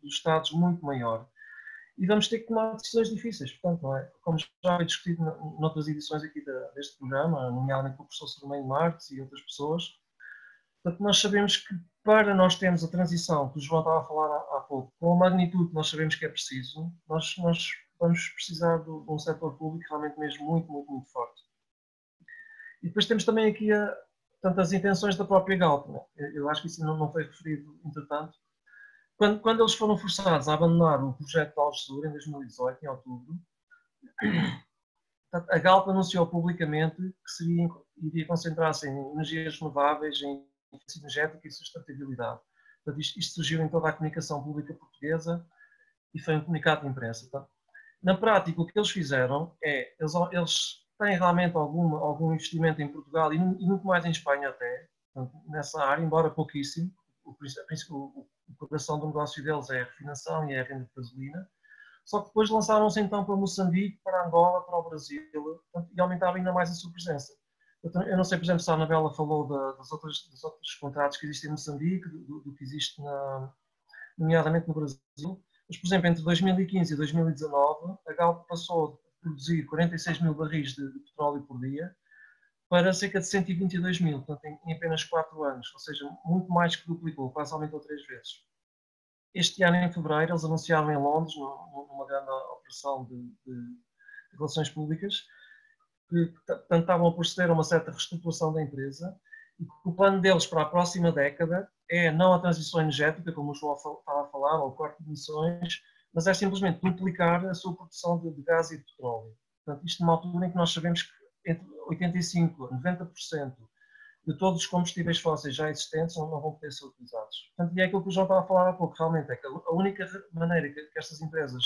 [SPEAKER 3] dos Estados muito maior. E vamos ter que tomar decisões difíceis. Portanto, não é? Como já foi discutido noutras edições aqui deste programa, nomeadamente com o professor Salomé Marques e outras pessoas, portanto, nós sabemos que para nós termos a transição que o João estava a falar há pouco, com a magnitude que nós sabemos que é preciso, nós vamos precisar de um setor público realmente mesmo muito, muito, muito forte. E depois temos também aqui portanto, as intenções da própria Galp. Né? Eu acho que isso não foi referido, entretanto. Quando eles foram forçados a abandonar o projeto de Algesur em 2018, em outubro, a Galp anunciou publicamente que iria concentrar-se em energias renováveis, em eficiência energética e sustentabilidade. Portanto, isto surgiu em toda a comunicação pública portuguesa e foi um comunicado de imprensa. Portanto, na prática, o que eles fizeram é, eles têm realmente algum investimento em Portugal e muito mais em Espanha até, portanto, nessa área, embora pouquíssimo. O coração do negócio deles é a refinação e é a venda de gasolina. Só que depois lançaram-se então para Moçambique, para Angola, para o Brasil, portanto, e aumentaram ainda mais a sua presença. Eu não sei, por exemplo, se a Anabela falou dos outros contratos que existem em Moçambique, do que existe nomeadamente no Brasil. Mas, por exemplo, entre 2015 e 2019, a Galp passou a produzir 46 mil barris de petróleo por dia para cerca de 122 mil, portanto, em apenas 4 anos, ou seja, muito mais que duplicou, quase aumentou 3 vezes. Este ano, em fevereiro, eles anunciaram em Londres, numa grande operação de relações públicas, que portanto, estavam a proceder a uma certa reestruturação da empresa e que o plano deles para a próxima década é não a transição energética, como o João estava a falar, ou o corte de emissões, mas é simplesmente duplicar a sua produção de gás e de petróleo. Portanto, isto numa altura em que nós sabemos que entre 85% a 90% de todos os combustíveis fósseis já existentes não vão poder ser utilizados. Portanto, e é aquilo que o João estava a falar há pouco, realmente, é que a única maneira que estas empresas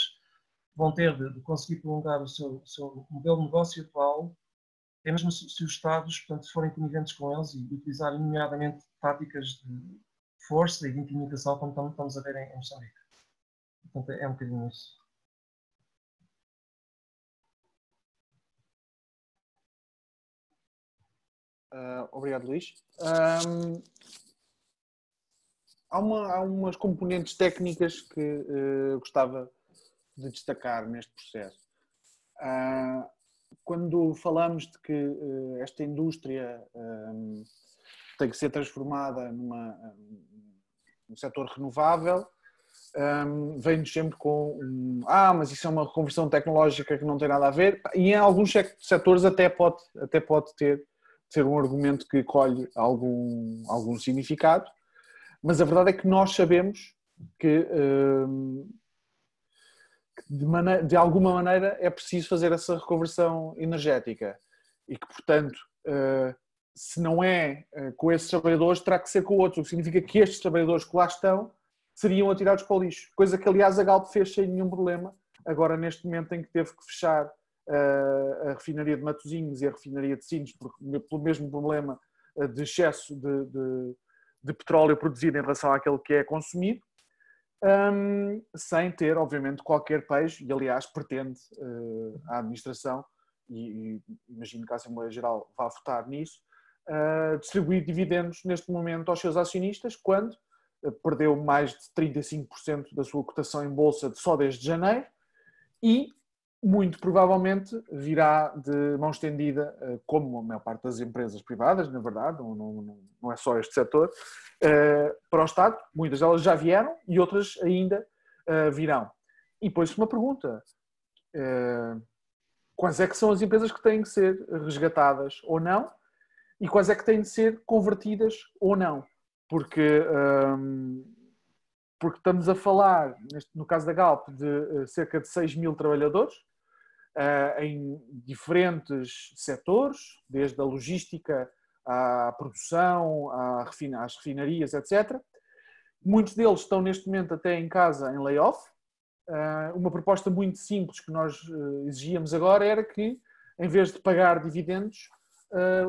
[SPEAKER 3] vão ter de conseguir prolongar o seu modelo de negócio atual é mesmo se os Estados, portanto, forem coniventes com eles e utilizarem, nomeadamente, táticas de força e de intimidação, como estamos a ver em Moçambique. Portanto, é um bocadinho isso.
[SPEAKER 1] Obrigado, Luís. Há umas componentes técnicas que gostava de destacar neste processo. Quando falamos de que esta indústria tem que ser transformada num setor renovável, vem-nos sempre com mas isso é uma conversão tecnológica que não tem nada a ver, e em alguns setores até pode ser um argumento que colhe algum significado, mas a verdade é que nós sabemos que de alguma maneira é preciso fazer essa reconversão energética e que, portanto, se não é com esses trabalhadores, terá que ser com outros, o que significa que estes trabalhadores que lá estão seriam atirados para o lixo, coisa que, aliás, a Galp fez sem nenhum problema, agora neste momento em que teve que fechar a refinaria de Matosinhos e a refinaria de Sines pelo mesmo problema de excesso de petróleo produzido em relação àquele que é consumido, sem ter, obviamente, qualquer pejo, e aliás pretende a administração, e imagino que a Assembleia Geral vá votar nisso, distribuir dividendos neste momento aos seus acionistas, quando perdeu mais de 35% da sua cotação em bolsa só desde janeiro, e muito provavelmente virá de mão estendida, como a maior parte das empresas privadas, na verdade, não é só este setor, para o Estado. Muitas delas já vieram e outras ainda virão. E põe-se uma pergunta: quais é que são as empresas que têm que ser resgatadas ou não? E quais é que têm de ser convertidas ou não? Porque estamos a falar, no caso da Galp, de cerca de 6 mil trabalhadores, em diferentes setores, desde a logística à produção, às refinarias, etc. Muitos deles estão neste momento até em casa em layoff. Uma proposta muito simples que nós exigíamos agora era que, em vez de pagar dividendos,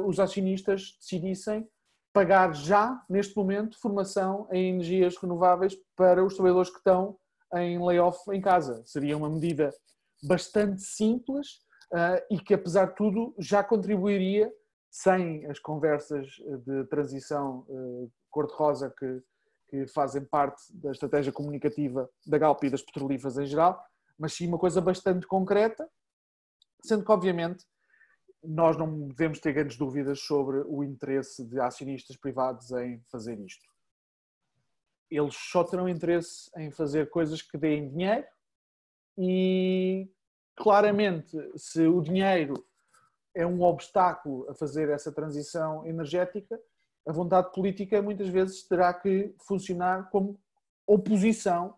[SPEAKER 1] os acionistas decidissem pagar já, neste momento, formação em energias renováveis para os trabalhadores que estão em layoff em casa. Seria uma medida bastante simples e que, apesar de tudo, já contribuiria, sem as conversas de transição cor-de-rosa que fazem parte da estratégia comunicativa da Galp e das petrolíferas em geral, mas sim uma coisa bastante concreta, sendo que, obviamente, nós não devemos ter grandes dúvidas sobre o interesse de acionistas privados em fazer isto. Eles só terão interesse em fazer coisas que deem dinheiro e, claramente, se o dinheiro é um obstáculo a fazer essa transição energética, a vontade política muitas vezes terá que funcionar como oposição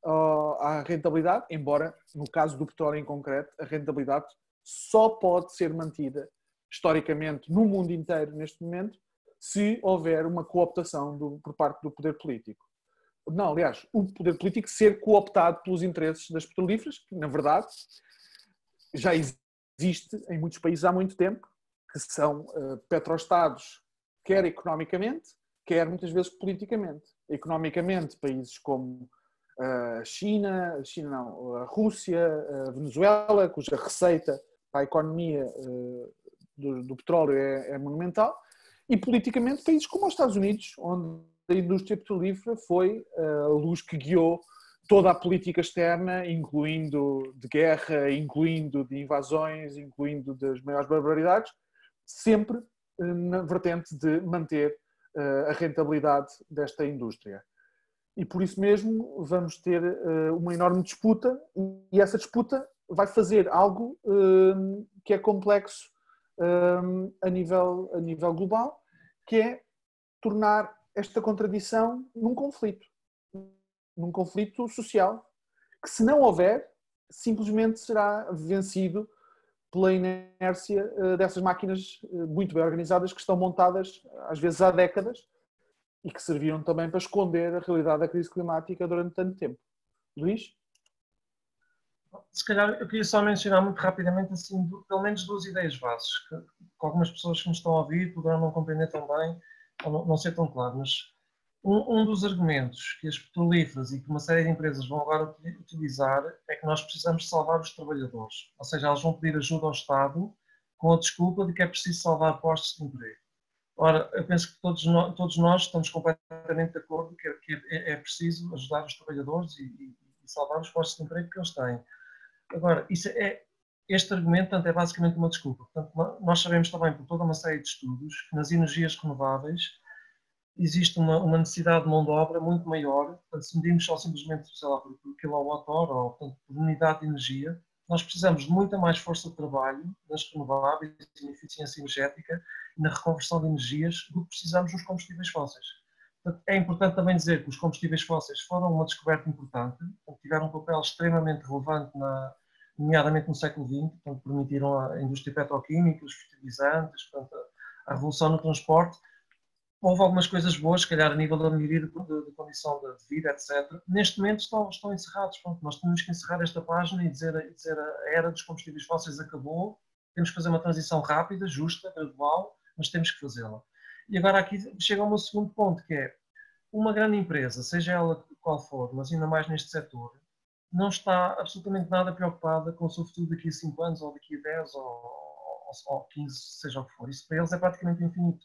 [SPEAKER 1] à rentabilidade, embora, no caso do petróleo em concreto, a rentabilidade só pode ser mantida historicamente no mundo inteiro neste momento se houver uma cooptação por parte do poder político. Não, aliás, o poder político ser cooptado pelos interesses das petrolíferas, que na verdade já existe em muitos países há muito tempo, que são petroestados, quer economicamente, quer muitas vezes politicamente. Economicamente, países como a a Rússia, a Venezuela, cuja receita para a economia do petróleo é monumental, e politicamente países como os Estados Unidos, onde a indústria petrolífera foi a luz que guiou toda a política externa, incluindo de guerra, incluindo de invasões, incluindo das maiores barbaridades, sempre na vertente de manter a rentabilidade desta indústria. E por isso mesmo vamos ter uma enorme disputa, e essa disputa vai fazer algo que é complexo a nível global, que é tornar esta contradição num conflito social, que, se não houver, simplesmente será vencido pela inércia dessas máquinas muito bem organizadas que estão montadas às vezes há décadas e que serviram também para esconder a realidade da crise climática durante tanto tempo. Luís?
[SPEAKER 3] Se calhar eu queria só mencionar muito rapidamente assim, pelo menos duas ideias bases, que algumas pessoas que me estão a ouvir poderão não compreender tão bem ou não ser tão claro, mas um dos argumentos que as petrolíferas e que uma série de empresas vão agora utilizar é que nós precisamos salvar os trabalhadores. Ou seja, elas vão pedir ajuda ao Estado com a desculpa de que é preciso salvar postos de emprego. Ora, eu penso que todos nós estamos completamente de acordo que é preciso ajudar os trabalhadores e salvar os postos de emprego que eles têm. Agora, este argumento, portanto, é basicamente uma desculpa. Portanto, nós sabemos também, por toda uma série de estudos, que nas energias renováveis existe uma necessidade de mão de obra muito maior. Portanto, se medirmos só simplesmente, sei lá, por quilowatt-hora ou, portanto, por unidade de energia, nós precisamos de muita mais força de trabalho nas renováveis, na eficiência energética e na reconversão de energias do que precisamos nos combustíveis fósseis. Portanto, é importante também dizer que os combustíveis fósseis foram uma descoberta importante, tiveram um papel extremamente relevante, nomeadamente no século XX, portanto, permitiram a indústria petroquímica, os fertilizantes, portanto, a revolução no transporte. Houve algumas coisas boas, se calhar a nível da melhoria de condição de vida, etc. Neste momento estão encerrados. Pronto, nós temos que encerrar esta página e dizer a era dos combustíveis fósseis acabou. Temos que fazer uma transição rápida, justa, gradual, mas temos que fazê-la. E agora aqui chega ao meu segundo ponto, que é uma grande empresa, seja ela qual for, mas ainda mais neste setor, não está absolutamente nada preocupada com o seu futuro daqui a 5 anos, ou daqui a 10, ou 15, seja o que for. Isso para eles é praticamente infinito.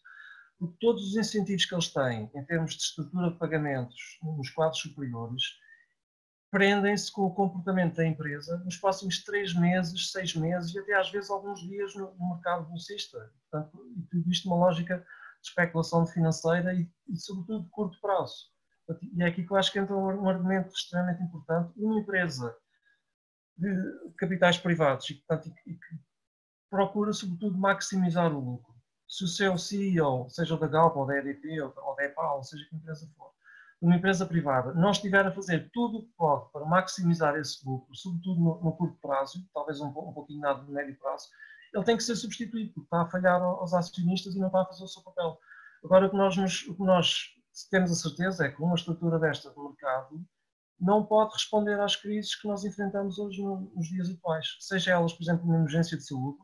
[SPEAKER 3] Porque todos os incentivos que eles têm, em termos de estrutura de pagamentos nos quadros superiores, prendem-se com o comportamento da empresa nos próximos 3 meses, 6 meses e até às vezes alguns dias no mercado bolsista. Portanto, tudo isto uma lógica de especulação financeira e sobretudo de curto prazo. E é aqui que eu acho que entra um argumento extremamente importante. Uma empresa de capitais privados e que procura sobretudo maximizar o lucro. Se o seu CEO, seja o da Galp, ou da EDP, ou da EPAL, ou seja que empresa for, uma empresa privada não estiver a fazer tudo o que pode para maximizar esse lucro, sobretudo no curto prazo, talvez um pouquinho nada no médio prazo, ele tem que ser substituído, porque está a falhar aos acionistas e não está a fazer o seu papel. Agora, o que nós temos a certeza é que uma estrutura desta do mercado não pode responder às crises que nós enfrentamos hoje nos dias atuais. Seja elas, por exemplo, uma emergência de saúde,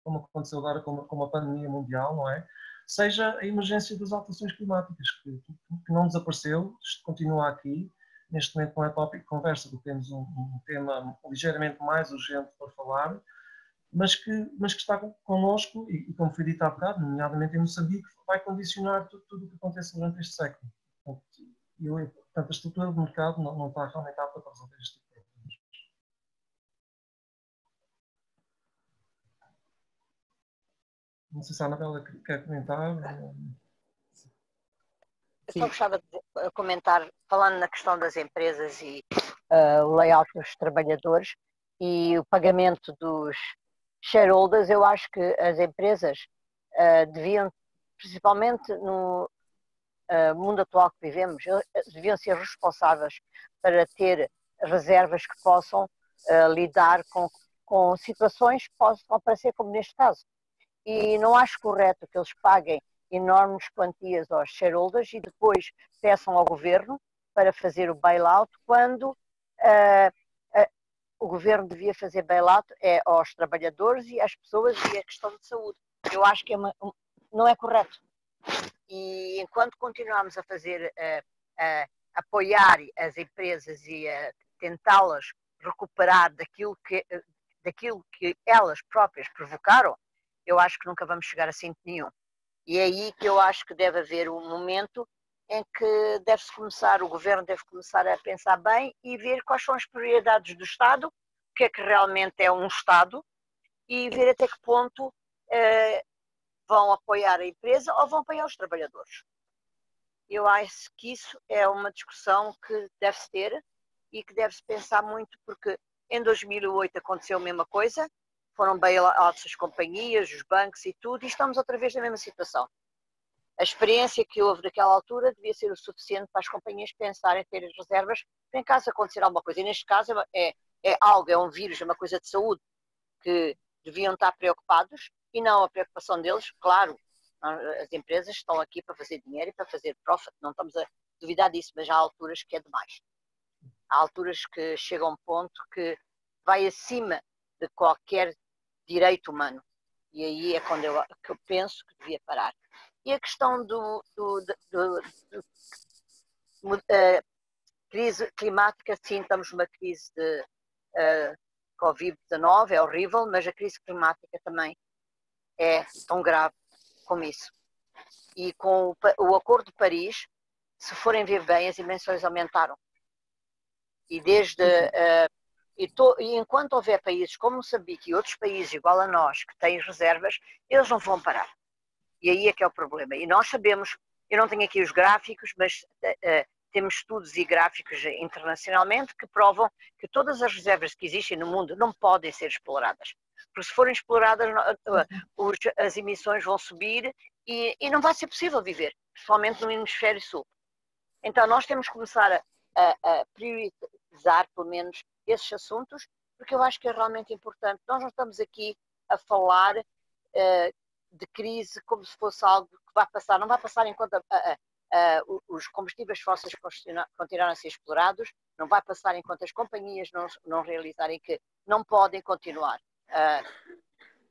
[SPEAKER 3] como aconteceu agora com a pandemia mundial, não é? Seja a emergência das alterações climáticas, que não desapareceu, continua aqui. Neste momento não é tópico de conversa, porque temos um tema ligeiramente mais urgente para falar, mas que está connosco e como foi dito há bocado, nomeadamente em Moçambique, vai condicionar tudo o que acontece durante este século. Portanto, a estrutura do mercado não está realmente apta para resolver este tipo de problemas. Não sei se a Anabela quer comentar.
[SPEAKER 2] Eu só gostava de comentar, falando na questão das empresas e o layout dos trabalhadores e o pagamento dos shareholders. Eu acho que as empresas deviam, principalmente no mundo atual que vivemos, deviam ser responsáveis para ter reservas que possam lidar com situações que possam aparecer, como neste caso. E não acho correto que eles paguem enormes quantias aos shareholders e depois peçam ao governo para fazer o bailout, quando o governo devia fazer bailout aos trabalhadores e às pessoas e a questão de saúde. Eu acho que não é correto. E enquanto continuarmos a fazer, apoiar as empresas e a tentá-las recuperar daquilo que elas próprias provocaram, eu acho que nunca vamos chegar a sítio nenhum. E é aí que eu acho que deve haver um momento em que deve-se começar, o governo deve começar a pensar bem e ver quais são as prioridades do Estado, o que é que realmente é um Estado, e ver até que ponto vão apoiar a empresa ou vão apoiar os trabalhadores. Eu acho que isso é uma discussão que deve-se ter e que deve-se pensar muito, porque em 2008 aconteceu a mesma coisa, foram bailouts as companhias, os bancos e tudo, e estamos outra vez na mesma situação. A experiência que houve naquela altura devia ser o suficiente para as companhias pensarem em ter as reservas para em caso acontecer alguma coisa. E neste caso é um vírus, é uma coisa de saúde que deviam estar preocupados e não a preocupação deles. Claro, as empresas estão aqui para fazer dinheiro e para fazer profit, não estamos a duvidar disso, mas há alturas que é demais. Há alturas que chega a um ponto que vai acima de qualquer direito humano. E aí é quando eu penso que devia parar. E a questão crise climática, sim, estamos numa crise de Covid-19, é horrível, mas a crise climática também é tão grave como isso. E com o Acordo de Paris, se forem ver bem, as emissões aumentaram. E e enquanto houver países como Moçambique e outros países igual a nós que têm reservas, eles não vão parar. E aí é que é o problema. E nós sabemos, eu não tenho aqui os gráficos, mas temos estudos e gráficos internacionalmente que provam que todas as reservas que existem no mundo não podem ser exploradas. Porque se forem exploradas, as emissões vão subir e não vai ser possível viver, principalmente no hemisfério sul. Então nós temos que começar a priorizar, pelo menos, esses assuntos, porque eu acho que é realmente importante. Nós não estamos aqui a falar de crise como se fosse algo que vai passar, não vai passar enquanto os combustíveis fósseis continuarem a ser explorados, não vai passar enquanto as companhias não realizarem que não podem continuar a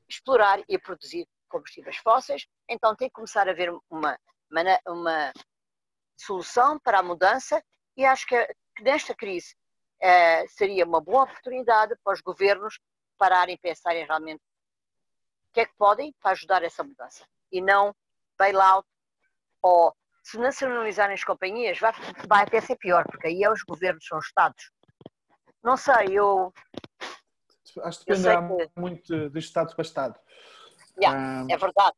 [SPEAKER 2] explorar e produzir combustíveis fósseis. Então tem que começar a haver uma solução para a mudança, e acho que nesta crise seria uma boa oportunidade para os governos pararem e pensarem realmente o que é que podem para ajudar essa mudança. E não bailout, ou se nacionalizarem as companhias, vai até ser pior, porque aí os governos, são os Estados. Não sei,
[SPEAKER 1] acho que dependerá muito de Estado para Estado.
[SPEAKER 2] É verdade.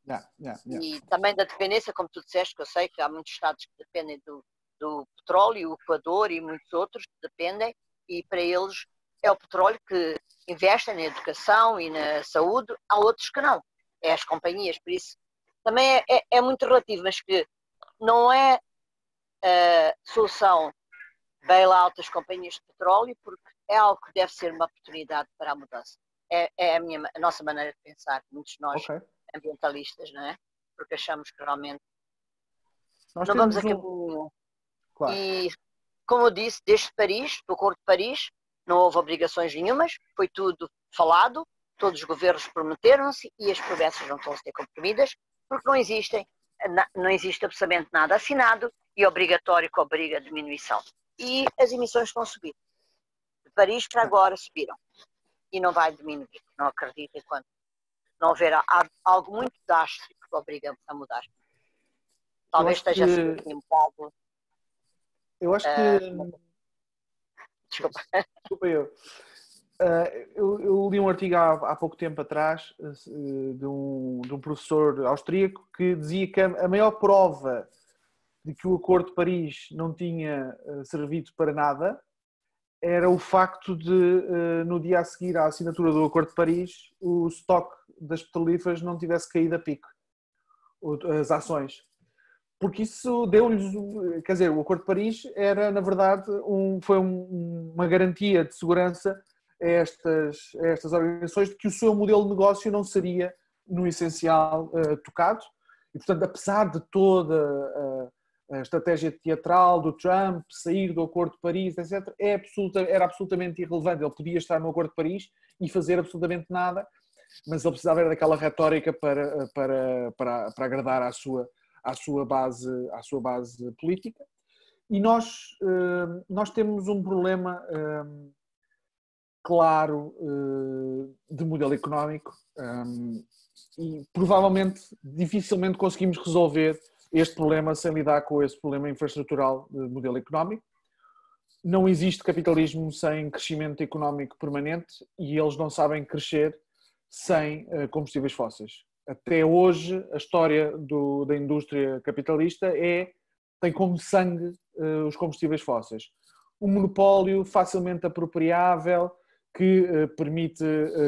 [SPEAKER 1] E
[SPEAKER 2] também da dependência, como tu disseste, que eu sei que há muitos Estados que dependem do petróleo, o Equador e muitos outros que dependem, e para eles é o petróleo que investem na educação e na saúde. Há outros que não, é as companhias, por isso também é muito relativo, mas que não é solução bailout das companhias de petróleo, porque é algo que deve ser uma oportunidade para a mudança. É a nossa maneira de pensar, muitos de nós ambientalistas, não é? Porque achamos que realmente
[SPEAKER 1] Nós
[SPEAKER 2] não vamos a
[SPEAKER 1] temos
[SPEAKER 2] caminho.
[SPEAKER 1] Claro.
[SPEAKER 2] E, como eu disse, desde Paris, do Acordo de Paris, não houve obrigações nenhumas, foi tudo falado, todos os governos prometeram-se e as promessas não estão a ser cumpridas, porque não existe absolutamente nada assinado e obrigatório que obriga a diminuição. E as emissões estão a subir. De Paris para agora subiram. E não vai diminuir, não acredito, enquanto não houver algo muito drástico que obriga a mudar. Talvez esteja assim um bocado...
[SPEAKER 1] Eu acho que...
[SPEAKER 2] Desculpa.
[SPEAKER 1] Desculpa eu. Eu li um artigo há pouco tempo atrás de um professor austríaco que dizia que a maior prova de que o Acordo de Paris não tinha servido para nada era o facto de, no dia a seguir à assinatura do Acordo de Paris, o estoque das petrolíferas não tivesse caído a pico, as ações. Porque isso deu-lhes, quer dizer, o Acordo de Paris era, na verdade, foi uma garantia de segurança a estas organizações de que o seu modelo de negócio não seria, no essencial, tocado. E, portanto, apesar de toda a estratégia teatral do Trump, sair do Acordo de Paris, etc., era absolutamente irrelevante. Ele podia estar no Acordo de Paris e fazer absolutamente nada, mas ele precisava era daquela retórica para agradar à sua base política. E nós temos um problema claro de modelo económico e provavelmente dificilmente conseguimos resolver este problema sem lidar com esse problema infraestrutural de modelo económico. Não existe capitalismo sem crescimento económico permanente e eles não sabem crescer sem combustíveis fósseis. Até hoje, a história da indústria capitalista tem como sangue os combustíveis fósseis. Um monopólio facilmente apropriável que permite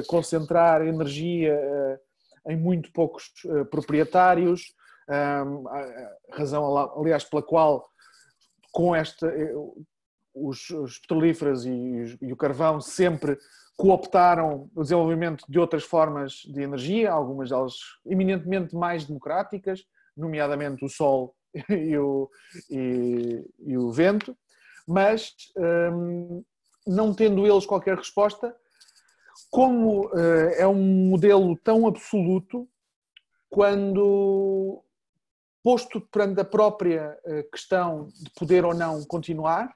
[SPEAKER 1] concentrar energia em muito poucos proprietários, razão, aliás, pela qual com os petrolíferos e o carvão sempre cooptaram o desenvolvimento de outras formas de energia, algumas delas eminentemente mais democráticas, nomeadamente o sol e o vento, mas não tendo eles qualquer resposta, como é um modelo tão absoluto, quando posto perante a própria questão de poder ou não continuar,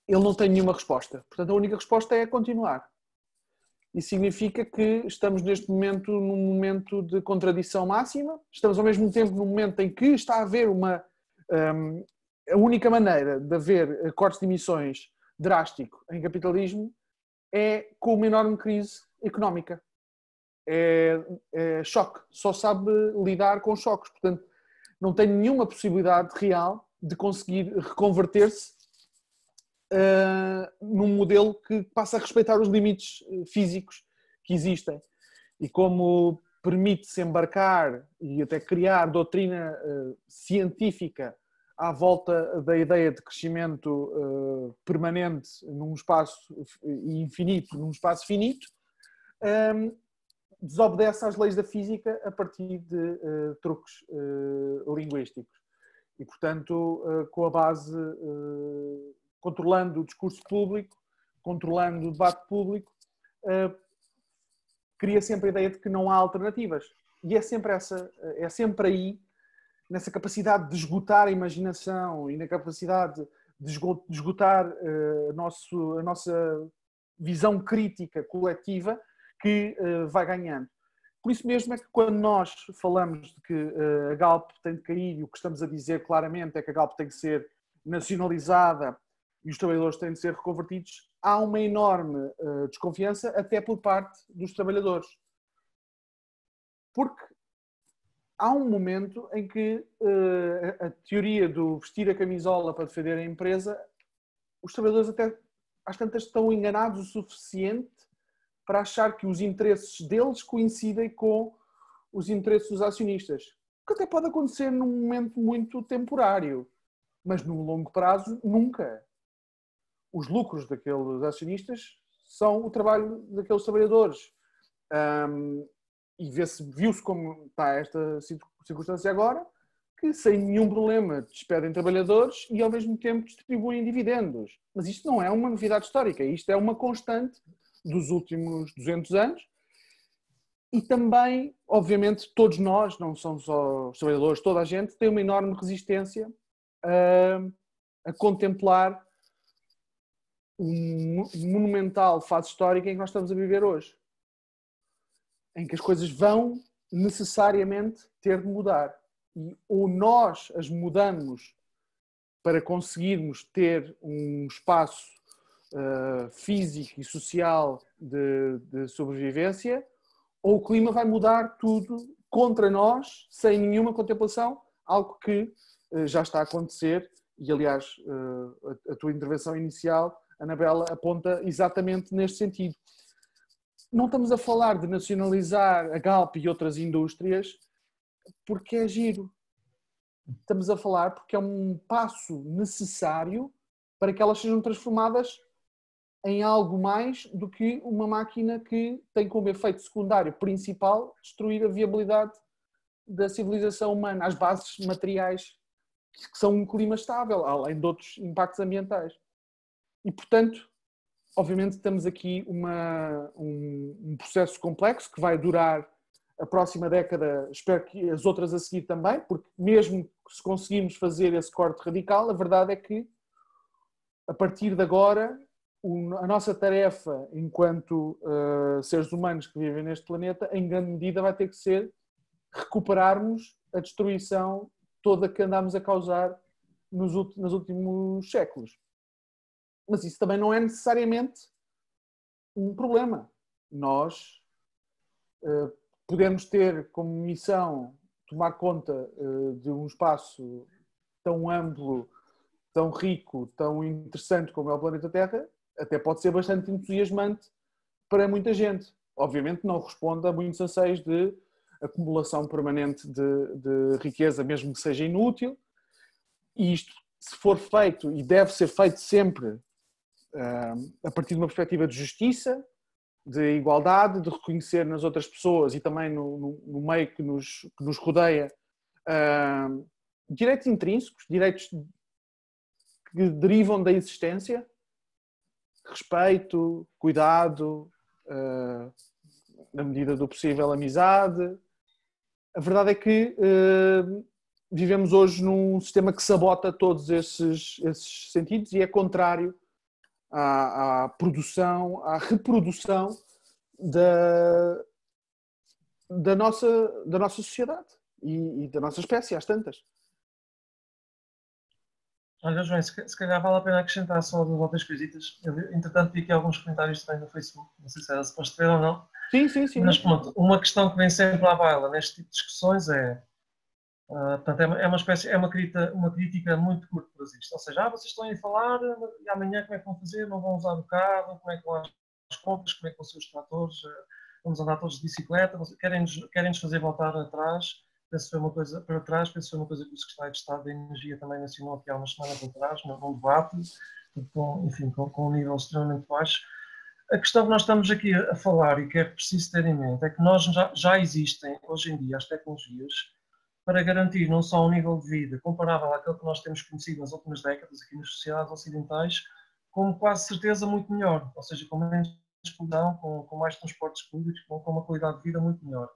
[SPEAKER 1] ele não tem nenhuma resposta. Portanto, a única resposta é continuar. Isso significa que estamos neste momento num momento de contradição máxima, estamos ao mesmo tempo num momento em que está a haver a única maneira de haver cortes de emissões drástico em capitalismo é com uma enorme crise económica. É choque, só sabe lidar com choques, portanto não tem nenhuma possibilidade real de conseguir reconverter-se num modelo que passa a respeitar os limites físicos que existem. E como permite-se embarcar e até criar doutrina científica à volta da ideia de crescimento permanente num espaço infinito, num espaço finito, desobedece às leis da física a partir de truques linguísticos. E, portanto, com a base, controlando o discurso público, controlando o debate público, cria sempre a ideia de que não há alternativas. E é sempre aí, nessa capacidade de esgotar a imaginação e na capacidade de esgotar a nossa visão crítica coletiva, que vai ganhando. Por isso mesmo é que quando nós falamos de que a Galp tem de cair, e o que estamos a dizer claramente é que a Galp tem que ser nacionalizada e os trabalhadores têm de ser reconvertidos, há uma enorme desconfiança até por parte dos trabalhadores. Porque há um momento em que a teoria do vestir a camisola para defender a empresa, os trabalhadores até às tantas estão enganados o suficiente para achar que os interesses deles coincidem com os interesses dos acionistas. O que até pode acontecer num momento muito temporário. mas no longo prazo, nunca. Os lucros daqueles acionistas são o trabalho daqueles trabalhadores. E viu-se como está esta circunstância agora, que sem nenhum problema despedem trabalhadores e ao mesmo tempo distribuem dividendos. Mas isto não é uma novidade histórica, isto é uma constante dos últimos 200 anos. E também, obviamente, todos nós, não são só os trabalhadores, toda a gente tem uma enorme resistência a contemplar uma monumental fase histórica em que nós estamos a viver hoje. Em que as coisas vão necessariamente ter de mudar. E ou nós as mudamos para conseguirmos ter um espaço físico e social de sobrevivência, ou o clima vai mudar tudo contra nós, sem nenhuma contemplação, algo que já está a acontecer. E, aliás, a tua intervenção inicial, Anabela, aponta exatamente neste sentido. Não estamos a falar de nacionalizar a Galp e outras indústrias porque é giro. Estamos a falar porque é um passo necessário para que elas sejam transformadas em algo mais do que uma máquina que tem como efeito secundário principal destruir a viabilidade da civilização humana, as bases materiais que são um clima estável, além de outros impactos ambientais. E, portanto, obviamente temos aqui um processo complexo que vai durar a próxima década, espero que as outras a seguir também, porque mesmo se conseguirmos fazer esse corte radical, a verdade é que, a partir de agora, a nossa tarefa enquanto seres humanos que vivem neste planeta, em grande medida vai ter que ser recuperarmos a destruição toda que andámos a causar nos últimos séculos. Mas isso também não é necessariamente um problema. Nós podemos ter como missão tomar conta de um espaço tão amplo, tão rico, tão interessante como é o planeta Terra, até pode ser bastante entusiasmante para muita gente. Obviamente não responde a muitos anseios de acumulação permanente de riqueza, mesmo que seja inútil. E isto, se for feito, e deve ser feito sempre a partir de uma perspectiva de justiça, de igualdade, de reconhecer nas outras pessoas e também no meio que nos rodeia direitos intrínsecos, direitos que derivam da existência, respeito, cuidado, na medida do possível, amizade. A verdade é que vivemos hoje num sistema que sabota todos esses sentidos e é contrário à produção, à reprodução da nossa sociedade e da nossa espécie, às tantas.
[SPEAKER 3] Olha, João, se calhar vale a pena acrescentar só duas ou três coisitas. Eu, entretanto, vi aqui alguns comentários também no Facebook, não sei se era suposto ver ou não.
[SPEAKER 1] Sim, sim, sim.
[SPEAKER 3] Mas pronto, uma questão que vem sempre à baila neste tipo de discussões portanto, é uma crítica muito curto prazista. Ou seja, vocês estão aí a falar e amanhã como é que vão fazer? Não vão usar o carro? Como é que vão às compras? Como é que vão ser os tratores? Vamos andar todos de bicicleta? Querem-nos fazer voltar atrás? Penso que foi uma coisa para trás, penso que foi uma coisa que o Secretário de Estado da Energia também mencionou aqui há umas semanas atrás, num debate, com um nível extremamente baixo. A questão que nós estamos aqui a falar e que é preciso ter em mente é que nós já existem hoje em dia as tecnologias para garantir não só um nível de vida comparável àquele que nós temos conhecido nas últimas décadas aqui nas sociedades ocidentais, como quase certeza muito melhor, ou seja, com menos poluição, com mais transportes públicos, com uma qualidade de vida muito melhor.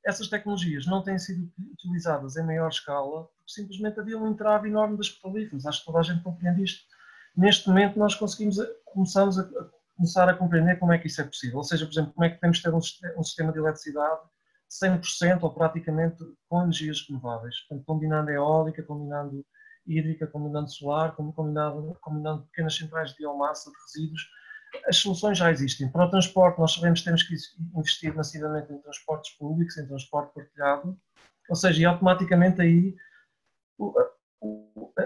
[SPEAKER 3] Essas tecnologias não têm sido utilizadas em maior escala porque simplesmente havia um entrave enorme das petrolíferas. Acho que toda a gente compreende isto. Neste momento nós começamos a começar a compreender como é que isso é possível. Ou seja, por exemplo, como é que podemos ter um sistema de eletricidade 100% ou praticamente com energias renováveis. Portanto, combinando eólica, combinando hídrica, combinando solar, combinando pequenas centrais de biomassa, de resíduos. As soluções já existem. Para o transporte, nós sabemos que temos que investir massivamente em transportes públicos, em transporte partilhado, ou seja, e automaticamente aí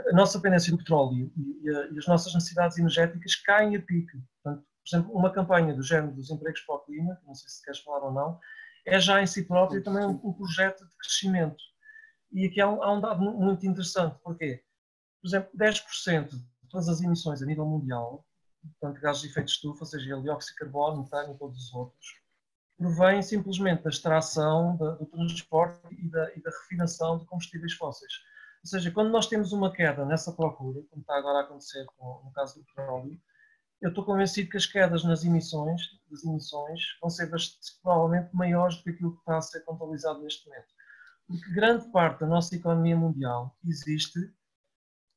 [SPEAKER 3] a nossa dependência do petróleo e as nossas necessidades energéticas caem a pique. Portanto, por exemplo, uma campanha do género dos empregos para o clima, que não sei se queres falar ou não, é já em si próprio também um projeto de crescimento. E aqui há um dado muito interessante. Porquê? por exemplo, 10% de todas as emissões a nível mundial, portanto, gases de efeito de estufa, seja ele dióxido de carbono, metano e todos os outros, provém simplesmente da extração, do transporte e da refinação de combustíveis fósseis. Ou seja, quando nós temos uma queda nessa procura, como está agora a acontecer no caso do petróleo, eu estou convencido que as quedas das emissões vão ser provavelmente maiores do que aquilo que está a ser contabilizado neste momento. Porque grande parte da nossa economia mundial existe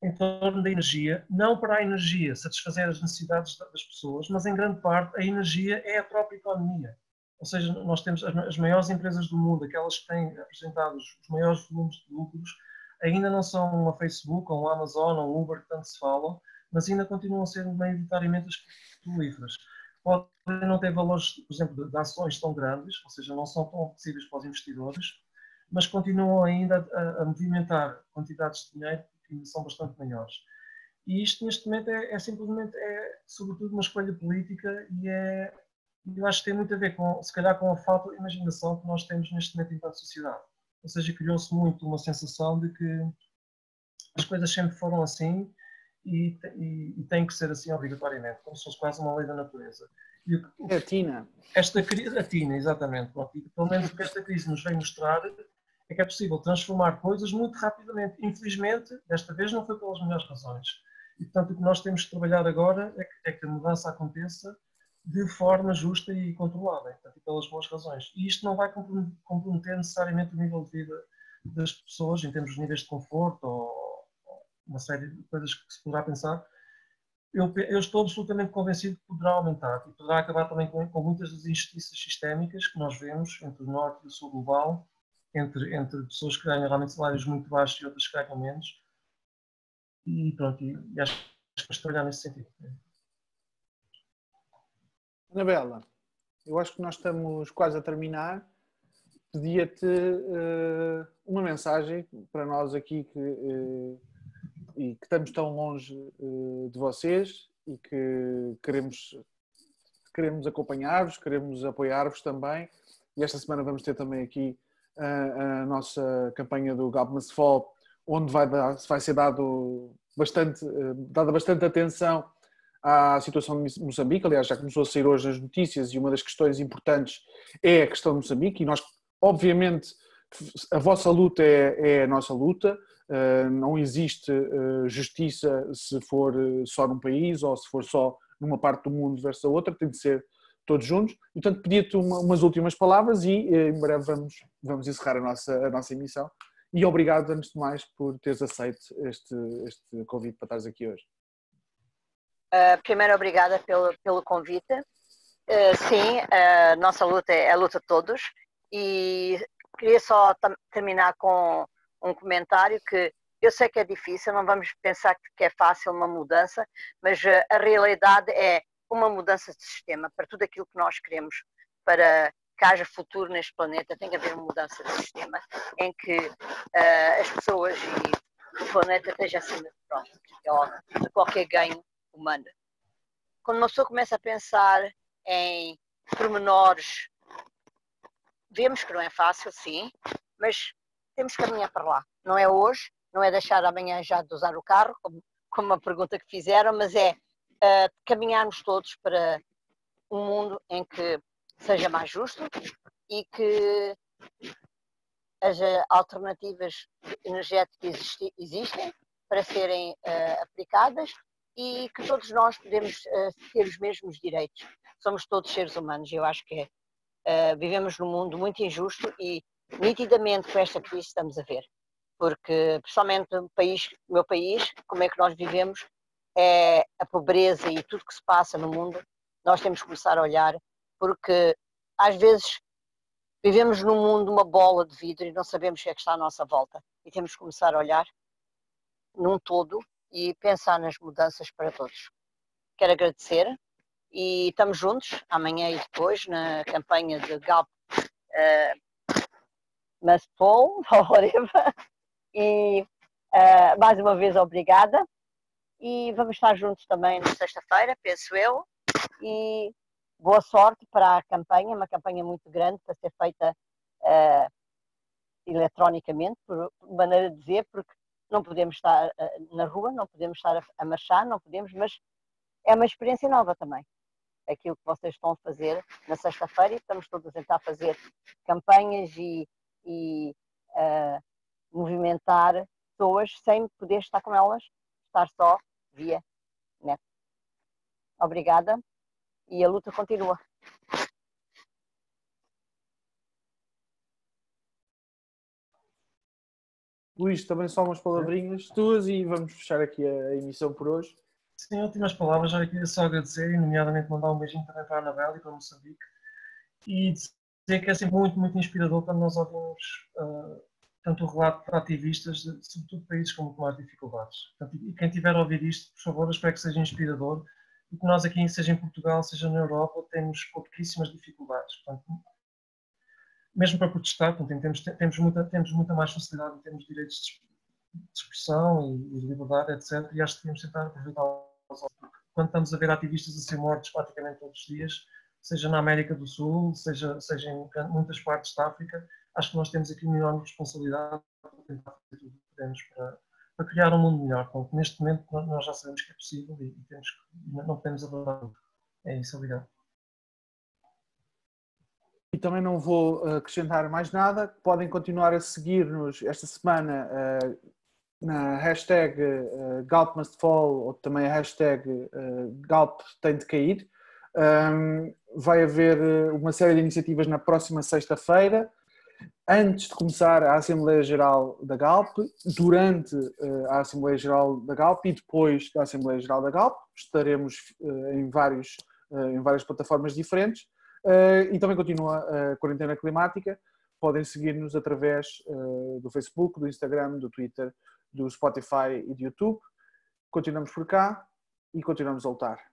[SPEAKER 3] em torno da energia, não para a energia satisfazer as necessidades das pessoas, mas em grande parte a energia é a própria economia. Ou seja, nós temos as maiores empresas do mundo, aquelas que têm apresentado os maiores volumes de lucros, ainda não são uma Facebook, ou uma Amazon, ou um Uber que tanto se falam, mas ainda continuam a ser maioritariamente as petrolíferas. Podem não ter valores, por exemplo, de ações tão grandes, ou seja, não são tão acessíveis para os investidores, mas continuam ainda a movimentar quantidades de dinheiro que ainda são bastante maiores. E isto, neste momento, é simplesmente, sobretudo, uma escolha política e eu acho que tem muito a ver, se calhar, com a falta de imaginação que nós temos neste momento enquanto sociedade. Ou seja, criou-se muito uma sensação de que as coisas sempre foram assim e tem que ser assim obrigatoriamente, como se fosse quase uma lei da natureza.
[SPEAKER 1] É a Tina.
[SPEAKER 3] A Tina, exatamente. E pelo menos o que esta crise nos vem mostrar é que é possível transformar coisas muito rapidamente. Infelizmente, desta vez não foi pelas melhores razões. E, portanto, o que nós temos de trabalhar agora é que a mudança aconteça de forma justa e controlada, portanto, e pelas boas razões. E isto não vai comprometer necessariamente o nível de vida das pessoas, em termos de níveis de conforto ou uma série de coisas que se poderá pensar. Eu estou absolutamente convencido que poderá aumentar e poderá acabar também com muitas das injustiças sistémicas que nós vemos entre o norte e o sul global, entre pessoas que ganham realmente salários muito baixos e outras que ganham menos. E pronto, e acho que vamos trabalhar nesse sentido.
[SPEAKER 1] Anabela, eu acho que nós estamos quase a terminar. Pedia-te uma mensagem para nós aqui e que estamos tão longe de vocês e que queremos acompanhar-vos, queremos apoiar-vos também. E esta semana vamos ter também aqui a nossa campanha do Galp Must Fall, onde vai ser dada bastante atenção à situação de Moçambique. Aliás, já começou a sair hoje nas notícias e uma das questões importantes é a questão de Moçambique e nós, obviamente, a vossa luta é a nossa luta. Não existe justiça se for só num país ou se for só numa parte do mundo versus a outra, tem de ser todos juntos. Portanto, pedia-te umas últimas palavras e em breve vamos encerrar a nossa emissão. E obrigado, antes de mais, por teres aceito este convite para estares aqui hoje.
[SPEAKER 2] Primeiro, obrigada pelo convite. Sim, a nossa luta é a luta de todos e queria só terminar com um comentário que eu sei que é difícil, não vamos pensar que é fácil uma mudança, mas a realidade é uma mudança de sistema para tudo aquilo que nós queremos para que haja futuro neste planeta. Tem que haver uma mudança de sistema em que as pessoas e o planeta esteja acima de qualquer ganho humano. Quando uma pessoa começa a pensar em pormenores, vemos que não é fácil, sim, mas temos que caminhar para lá. Não é hoje, não é deixar amanhã já de usar o carro, como a pergunta que fizeram, mas é caminharmos todos para um mundo em que seja mais justo e que as alternativas energéticas existem para serem aplicadas e que todos nós podemos ter os mesmos direitos. Somos todos seres humanos e eu acho que vivemos num mundo muito injusto e nitidamente com esta crise estamos a ver. Porque, principalmente no meu país, como é que nós vivemos, é a pobreza e tudo que se passa no mundo, nós temos que começar a olhar, porque às vezes vivemos num mundo uma bola de vidro e não sabemos o que é que está à nossa volta. E temos que começar a olhar num todo e pensar nas mudanças para todos. Quero agradecer e estamos juntos amanhã e depois na campanha de Galp Must Fall, ou whatever. E mais uma vez obrigada e vamos estar juntos também na sexta-feira, penso eu, e boa sorte para a campanha, uma campanha muito grande para ser feita eletronicamente, por maneira de dizer, porque não podemos estar na rua, não podemos estar a marchar, não podemos, mas é uma experiência nova também. Aquilo que vocês estão a fazer na sexta-feira, e estamos todos a tentar fazer campanhas e movimentar pessoas sem poder estar com elas, estar só via net. Obrigada e a luta continua.
[SPEAKER 1] Luís, também só umas palavrinhas tuas e vamos fechar aqui a emissão por hoje.
[SPEAKER 3] Sim, últimas palavras, já queria só agradecer e nomeadamente mandar um beijinho também para a Anabela e para Moçambique e dizer que é sempre muito, muito inspirador quando nós ouvimos tanto o relato de ativistas, sobretudo de países com muito mais dificuldades. Portanto, e quem tiver a ouvir isto, por favor, eu espero que seja inspirador e que nós aqui, seja em Portugal, seja na Europa, temos pouquíssimas dificuldades. Portanto, mesmo para protestar, temos muita mais facilidade em termos de direitos de expressão e de liberdade, etc. E acho que devemos tentar aproveitar. Quando estamos a ver ativistas a ser mortos praticamente todos os dias, seja na América do Sul, seja em muitas partes da África, acho que nós temos aqui uma enorme responsabilidade para tentar fazer tudo o que podemos para criar um mundo melhor. Então, neste momento nós já sabemos que é possível e não podemos abandonar. É isso, obrigado.
[SPEAKER 1] E também não vou acrescentar mais nada. Podem continuar a seguir-nos esta semana na hashtag Galp Must Fall ou também a hashtag Galp Tem de Cair. Vai haver uma série de iniciativas na próxima sexta-feira, antes de começar a Assembleia Geral da Galp, durante a Assembleia Geral da Galp e depois da Assembleia Geral da Galp. Estaremos em várias plataformas diferentes. E também continua a quarentena climática. Podem seguir-nos através do Facebook, do Instagram, do Twitter, do Spotify e do YouTube. Continuamos por cá e continuamos a lutar.